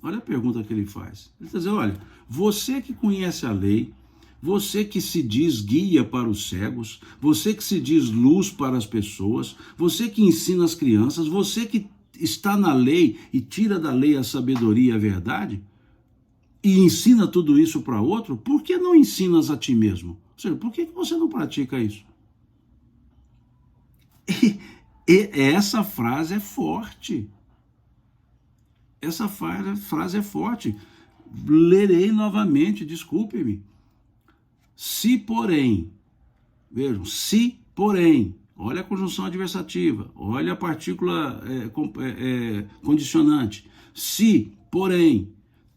Olha a pergunta que ele faz. Ele está dizendo, olha, você que conhece a lei, você que se diz guia para os cegos, você que se diz luz para as pessoas, você que ensina as crianças, você que está na lei e tira da lei a sabedoria e a verdade, e ensina tudo isso para outro, por que não ensinas a ti mesmo? Ou seja, por que você não pratica isso? E essa frase é forte. Essa frase é forte. Lerei novamente, desculpe-me. Se, porém, vejam, se, porém, olha a conjunção adversativa, olha a partícula condicionante. Se, porém,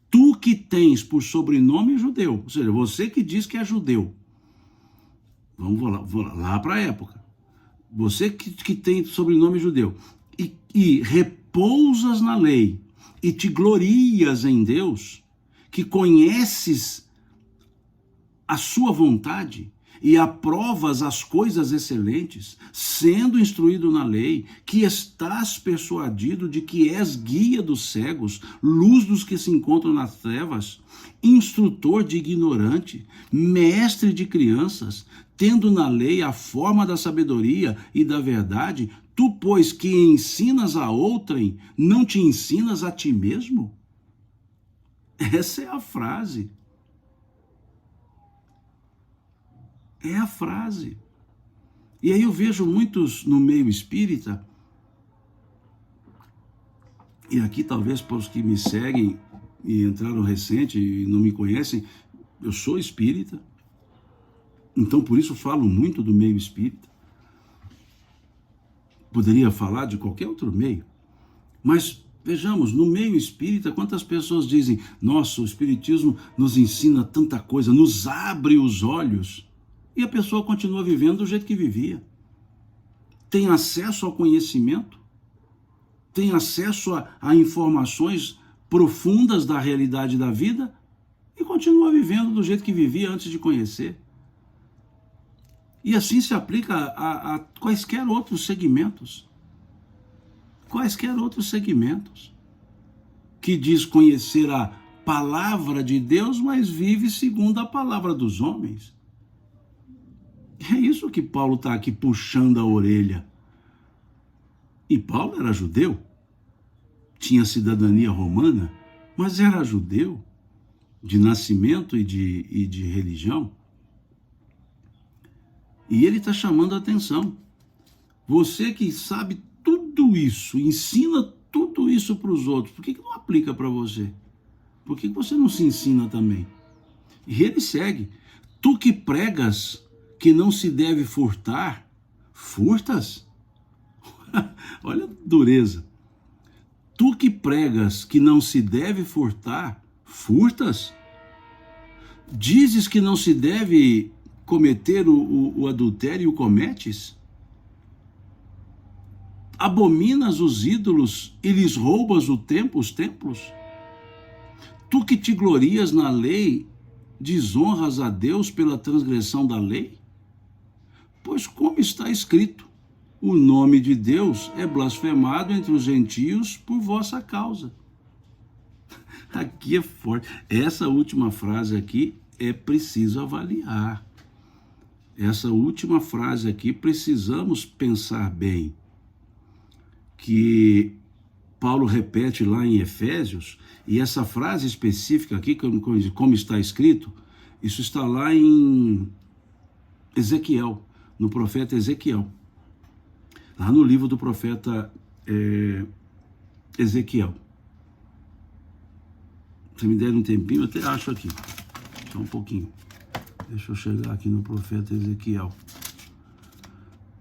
tu que tens por sobrenome judeu, ou seja, você que diz que é judeu, vamos lá para a época, você que tem sobrenome judeu, e repousas na lei, e te glorias em Deus, que conheces a sua vontade e aprovas as coisas excelentes, sendo instruído na lei, que estás persuadido de que és guia dos cegos, luz dos que se encontram nas trevas, instrutor de ignorante, mestre de crianças, tendo na lei a forma da sabedoria e da verdade, tu, pois, que ensinas a outrem, não te ensinas a ti mesmo? Essa é a frase. É a frase. E aí eu vejo muitos no meio espírita, e aqui talvez para os que me seguem e entraram recente e não me conhecem, eu sou espírita, então por isso falo muito do meio espírita. Poderia falar de qualquer outro meio, mas vejamos, no meio espírita, quantas pessoas dizem, nossa, o espiritismo nos ensina tanta coisa, nos abre os olhos, e a pessoa continua vivendo do jeito que vivia. Tem acesso ao conhecimento, tem acesso a informações profundas da realidade da vida e continua vivendo do jeito que vivia antes de conhecer. E assim se aplica a quaisquer outros segmentos. Quaisquer outros segmentos. Que diz conhecer a palavra de Deus, mas vive segundo a palavra dos homens. É isso que Paulo está aqui puxando a orelha. E Paulo era judeu, tinha cidadania romana, mas era judeu, de nascimento e de religião. E ele está chamando a atenção. Você que sabe tudo isso, ensina tudo isso para os outros, por que não aplica para você? Por que você não se ensina também? E ele segue. Tu que pregas que não se deve furtar, furtas? Olha a dureza. Tu que pregas que não se deve furtar, furtas? Dizes que não se deve cometer o adultério e o cometes? abominas os ídolos e lhes roubas os templos? Tu que te glorias na lei, desonras a Deus pela transgressão da lei? Pois como está escrito, o nome de Deus é blasfemado entre os gentios por vossa causa. Aqui é forte. Essa última frase aqui é preciso avaliar. Essa última frase aqui precisamos pensar bem. Que Paulo repete lá em Efésios, e essa frase específica aqui, como está escrito, isso está lá em Ezequiel, no profeta Ezequiel. Lá no livro do profeta Ezequiel. Se me der um tempinho, eu até acho aqui. Só um pouquinho. Deixa eu chegar aqui no profeta Ezequiel.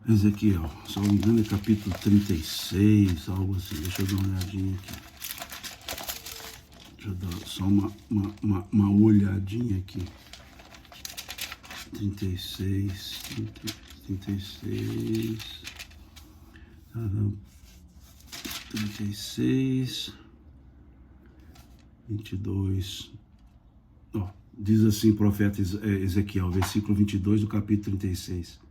Ezequiel, se não me engano é capítulo 36, algo assim. Deixa eu dar uma olhadinha aqui. Deixa eu dar só uma olhadinha aqui. 36, 22. Ó, diz assim o profeta Ezequiel, versículo 22 do capítulo 36.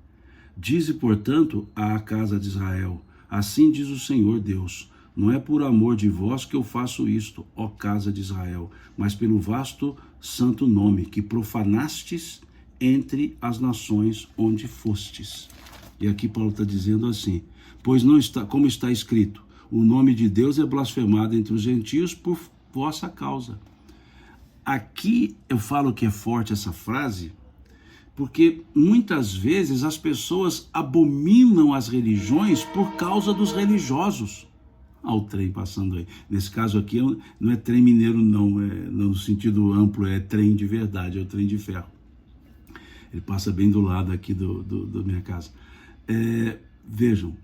Dize, portanto, à casa de Israel, assim diz o Senhor Deus, não é por amor de vós que eu faço isto, ó casa de Israel, mas pelo vasto santo nome que profanastes entre as nações onde fostes. E aqui Paulo está dizendo assim, pois não está, como está escrito, o nome de Deus é blasfemado entre os gentios por vossa causa. Aqui eu falo que é forte essa frase, porque muitas vezes as pessoas abominam as religiões por causa dos religiosos. Olha o trem passando aí. Nesse caso aqui não é trem mineiro não, no sentido amplo, é trem de verdade, é o trem de ferro. Ele passa bem do lado aqui da minha casa. Vejam,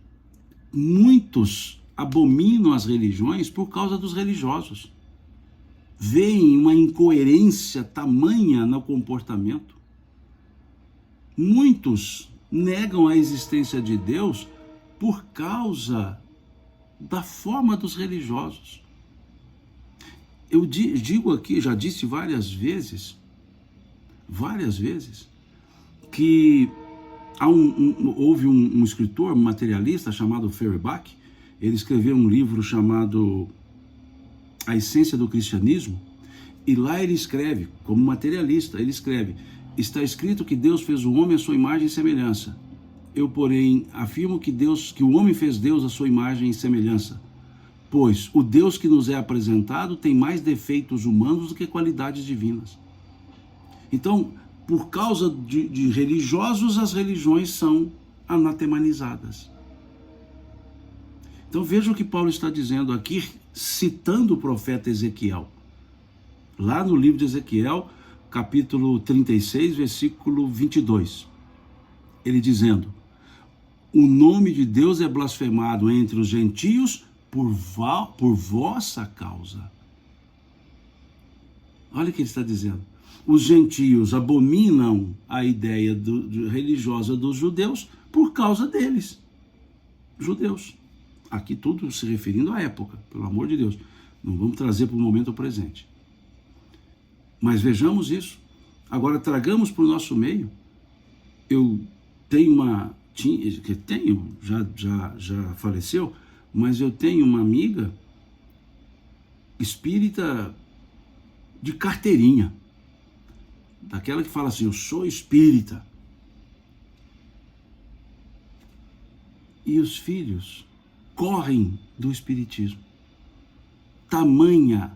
muitos abominam as religiões por causa dos religiosos. Veem uma incoerência tamanha no comportamento. Muitos negam a existência de Deus por causa da forma dos religiosos. Eu digo aqui, já disse várias vezes, que houve um escritor materialista chamado Feuerbach. Ele escreveu um livro chamado A Essência do Cristianismo, e lá ele escreve, como materialista, ele escreve: está escrito que Deus fez o homem à sua imagem e semelhança. Eu, porém, afirmo que o homem fez Deus à sua imagem e semelhança, pois o Deus que nos é apresentado tem mais defeitos humanos do que qualidades divinas. Então, por causa de religiosos, as religiões são anatemanizadas. Então veja o que Paulo está dizendo aqui, citando o profeta Ezequiel. Lá no livro de Ezequiel, capítulo 36, versículo 22. Ele dizendo: o nome de Deus é blasfemado entre os gentios por vossa causa. Olha o que ele está dizendo. Os gentios abominam a ideia religiosa dos judeus por causa deles. Judeus. Aqui tudo se referindo à época, pelo amor de Deus. Não vamos trazer para o momento presente. Mas vejamos isso. Agora tragamos para o nosso meio. Eu tenho já faleceu, mas eu tenho uma amiga espírita de carteirinha. Daquela que fala assim, eu sou espírita. E os filhos correm do espiritismo. Tamanha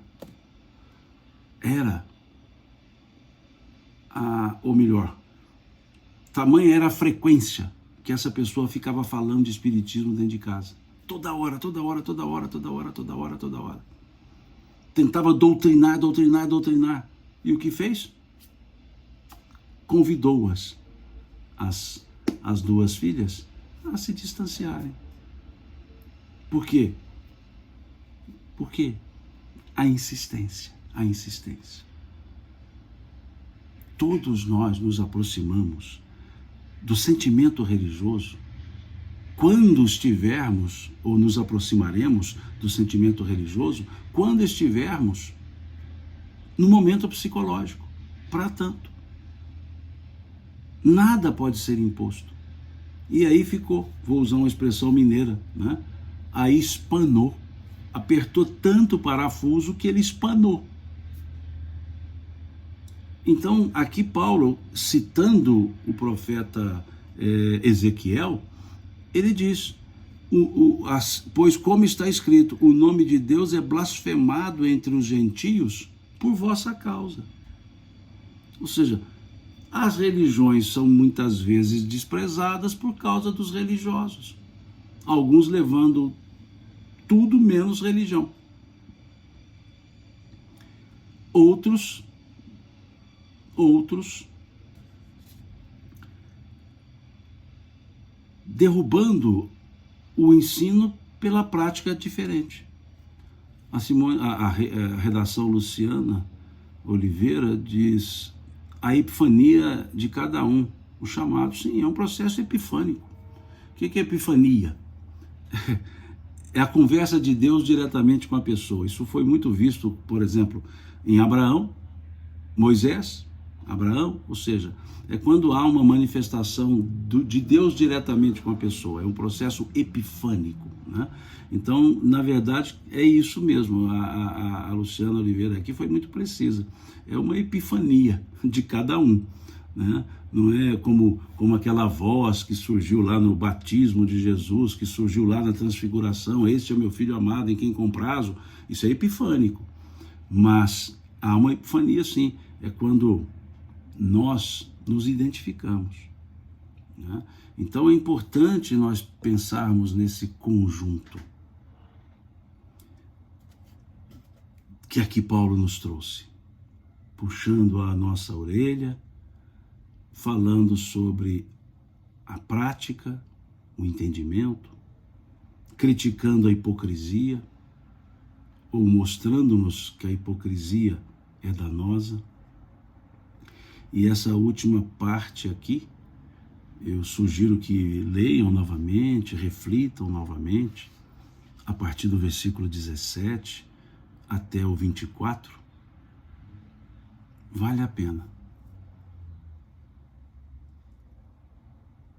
era tamanha era a frequência que essa pessoa ficava falando de espiritismo dentro de casa. Toda hora. Tentava doutrinar. E o que fez? Convidou-as, as duas filhas, a se distanciarem. Por quê? Porque a insistência. Todos nós nos aproximamos do sentimento religioso quando estivermos, ou nos aproximaremos do sentimento religioso, quando estivermos no momento psicológico, para tanto. Nada pode ser imposto. E aí ficou, vou usar uma expressão mineira, né? Aí espanou, apertou tanto o parafuso que ele espanou. Então, aqui Paulo, citando o profeta Ezequiel, ele diz, pois como está escrito, o nome de Deus é blasfemado entre os gentios por vossa causa. Ou seja, as religiões são muitas vezes desprezadas por causa dos religiosos. Alguns levando tudo menos religião. Outros derrubando o ensino pela prática diferente. A redação Luciana Oliveira diz a epifania de cada um, o chamado, sim, é um processo epifânico. O que é epifania? É a conversa de Deus diretamente com a pessoa. Isso foi muito visto, por exemplo, em Abraão, Moisés, Abraão, ou seja, é quando há uma manifestação de Deus diretamente com a pessoa, é um processo epifânico, né? Então, na verdade, é isso mesmo, a Luciana Oliveira aqui foi muito precisa, é uma epifania de cada um, né? Não é como aquela voz que surgiu lá no batismo de Jesus, que surgiu lá na transfiguração, este é o meu filho amado em quem comprazo, isso é epifânico, mas há uma epifania sim, é quando nós nos identificamos, né? Então é importante nós pensarmos nesse conjunto que aqui Paulo nos trouxe, puxando a nossa orelha, falando sobre a prática, o entendimento, criticando a hipocrisia, ou mostrando-nos que a hipocrisia é danosa. E essa última parte aqui, eu sugiro que leiam novamente, reflitam novamente, a partir do versículo 17 até o 24, vale a pena.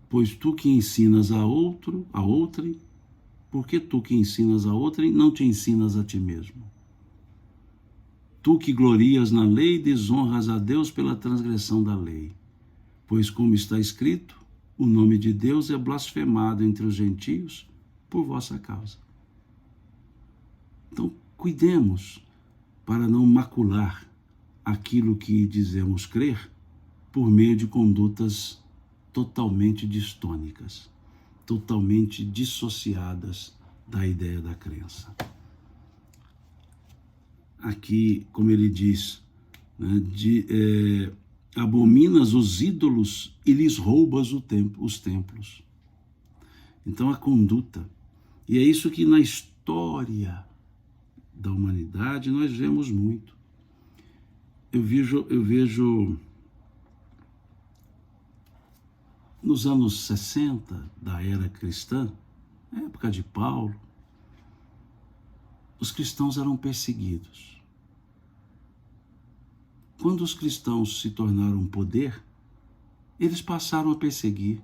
Pois tu que ensinas a outrem, porque tu que ensinas a outrem, não te ensinas a ti mesmo. Tu que glorias na lei, desonras a Deus pela transgressão da lei. Pois como está escrito, o nome de Deus é blasfemado entre os gentios por vossa causa. Então, cuidemos para não macular aquilo que dizemos crer por meio de condutas totalmente distônicas, totalmente dissociadas da ideia da crença. Aqui, como ele diz, né, abominas os ídolos e lhes roubas os templos. Então a conduta, e é isso que na história da humanidade nós vemos muito. Eu vejo nos anos 60 da era cristã, na época de Paulo, os cristãos eram perseguidos. Quando os cristãos se tornaram poder, eles passaram a perseguir.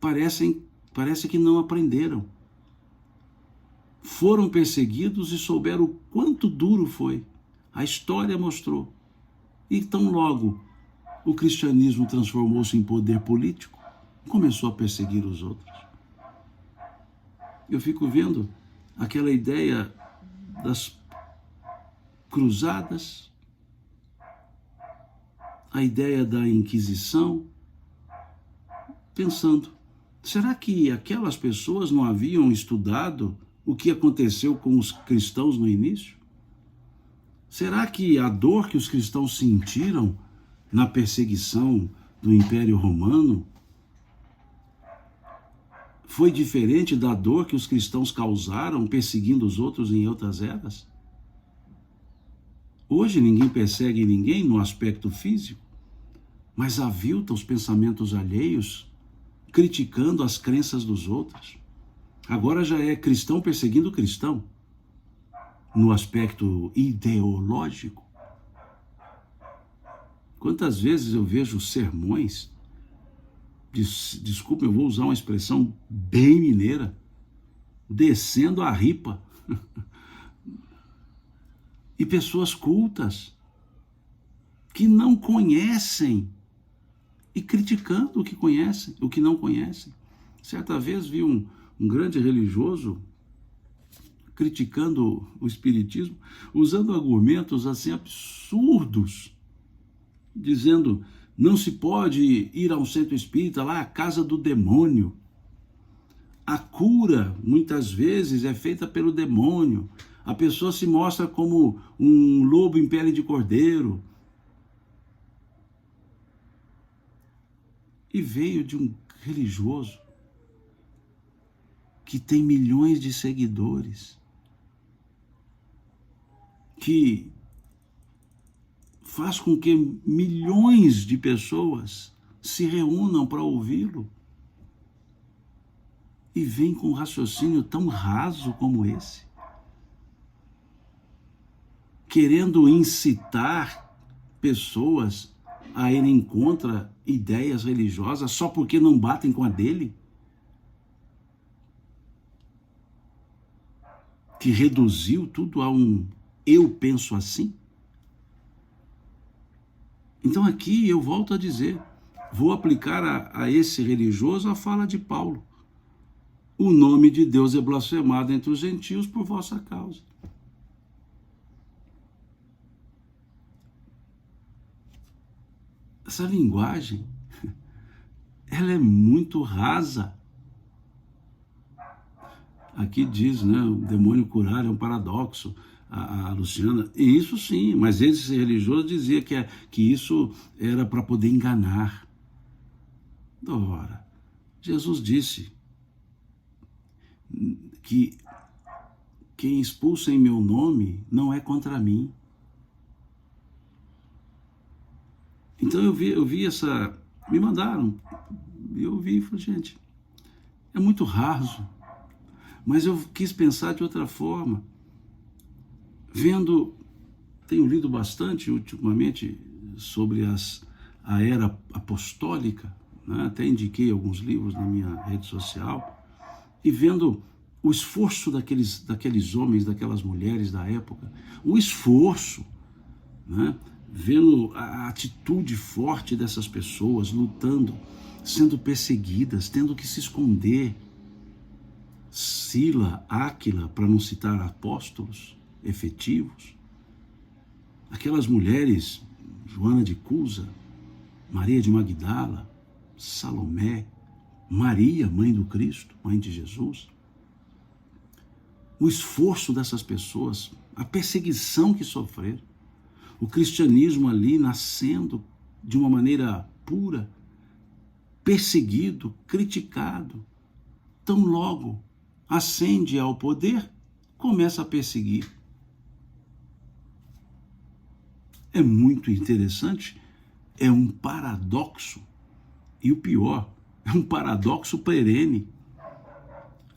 Parece que não aprenderam. Foram perseguidos e souberam o quanto duro foi. A história mostrou. E tão logo o cristianismo transformou-se em poder político, começou a perseguir os outros. Eu fico vendo aquela ideia das cruzadas, a ideia da Inquisição, pensando, será que aquelas pessoas não haviam estudado o que aconteceu com os cristãos no início? Será que a dor que os cristãos sentiram na perseguição do Império Romano foi diferente da dor que os cristãos causaram perseguindo os outros em outras eras? Hoje ninguém persegue ninguém no aspecto físico, mas avilta os pensamentos alheios, criticando as crenças dos outros. Agora já é cristão perseguindo cristão, no aspecto ideológico. Quantas vezes eu vejo sermões, desculpa, eu vou usar uma expressão bem mineira, descendo a ripa, e pessoas cultas, que não conhecem, e criticando o que conhecem, o que não conhecem. Certa vez vi um grande religioso criticando o espiritismo, usando argumentos assim absurdos, dizendo: não se pode ir a um centro espírita, lá é a casa do demônio. A cura, muitas vezes, é feita pelo demônio. A pessoa se mostra como um lobo em pele de cordeiro. E veio de um religioso que tem milhões de seguidores, que faz com que milhões de pessoas se reúnam para ouvi-lo, e vem com um raciocínio tão raso como esse, querendo incitar pessoas a irem contra ideias religiosas só porque não batem com a dele, que reduziu tudo a um eu penso assim. Então aqui eu volto a dizer, vou aplicar a esse religioso a fala de Paulo: o nome de Deus é blasfemado entre os gentios por vossa causa. Essa linguagem, ela é muito rasa. Aqui diz, né, o demônio curar é um paradoxo, a Luciana, e isso sim, mas esse religioso dizia que isso era para poder enganar. Ora, Jesus disse que quem expulsa em meu nome não é contra mim. Então eu vi essa, me mandaram, e eu vi e falei: gente, é muito raso. Mas eu quis pensar de outra forma, tenho lido bastante ultimamente sobre a era apostólica, né? Até indiquei alguns livros na minha rede social, e vendo o esforço daqueles homens, daquelas mulheres da época, o esforço, né? Vendo a atitude forte dessas pessoas, lutando, sendo perseguidas, tendo que se esconder. Sila, Áquila, para não citar apóstolos efetivos, aquelas mulheres, Joana de Cusa, Maria de Magdala, Salomé, Maria, mãe do Cristo, mãe de Jesus, o esforço dessas pessoas, a perseguição que sofreram, o cristianismo ali nascendo de uma maneira pura, perseguido, criticado, tão logo ascende ao poder, começa a perseguir. É muito interessante, é um paradoxo, e o pior, é um paradoxo perene.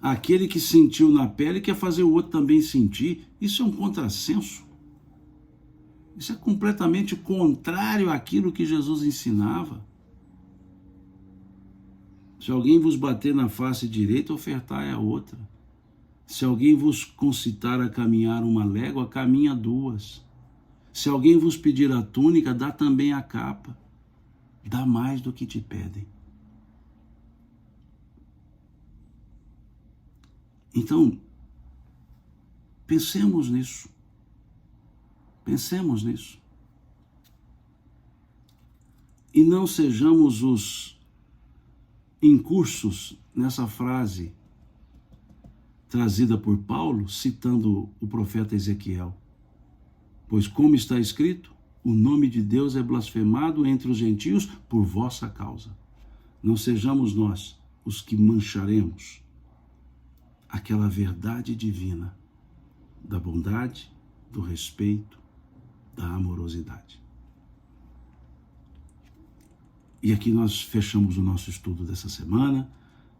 Aquele que sentiu na pele quer fazer o outro também sentir. Isso é um contrassenso. Isso é completamente contrário àquilo que Jesus ensinava. Se alguém vos bater na face direita, ofertai a outra. Se alguém vos concitar a caminhar uma légua, caminha duas. Se alguém vos pedir a túnica, dá também a capa. Dá mais do que te pedem. Então, pensemos nisso. Pensemos nisso. E não sejamos os incursos nessa frase trazida por Paulo, citando o profeta Ezequiel. Pois como está escrito, o nome de Deus é blasfemado entre os gentios por vossa causa. Não sejamos nós os que mancharemos aquela verdade divina da bondade, do respeito, da amorosidade. E aqui nós fechamos o nosso estudo dessa semana.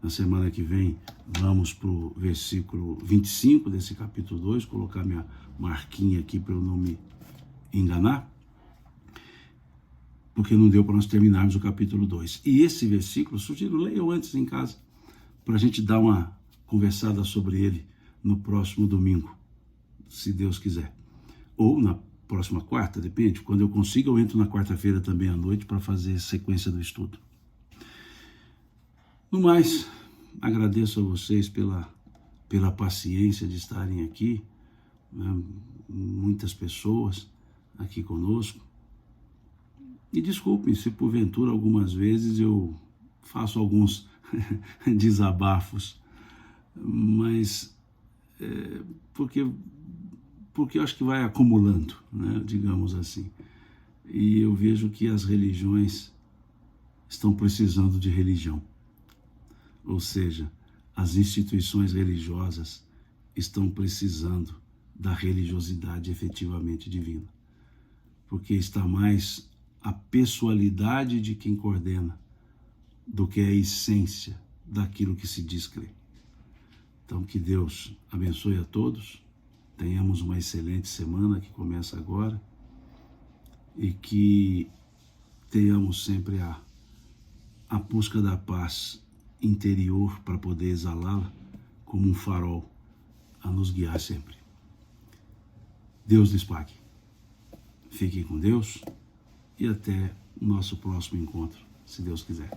Na semana que vem, vamos para o versículo 25 desse capítulo 2, colocar minha marquinha aqui para eu não me enganar, porque não deu para nós terminarmos o capítulo 2. E esse versículo, sugiro, leiam antes em casa, para a gente dar uma conversada sobre ele no próximo domingo, se Deus quiser. Ou na próxima quarta, depende. Quando eu consigo, eu entro na quarta-feira também à noite para fazer a sequência do estudo. No mais, agradeço a vocês pela paciência de estarem aqui, né? Muitas pessoas aqui conosco. E desculpem se porventura algumas vezes eu faço alguns desabafos, mas porque eu acho que vai acumulando, né, digamos assim. E eu vejo que as religiões estão precisando de religião. Ou seja, as instituições religiosas estão precisando da religiosidade efetivamente divina. Porque está mais a pessoalidade de quem coordena do que a essência daquilo que se diz crer. Então, que Deus abençoe a todos, tenhamos uma excelente semana que começa agora e que tenhamos sempre a busca da paz interior para poder exalá-la como um farol a nos guiar sempre. Deus lhes pague. Fiquem com Deus e até o nosso próximo encontro, se Deus quiser.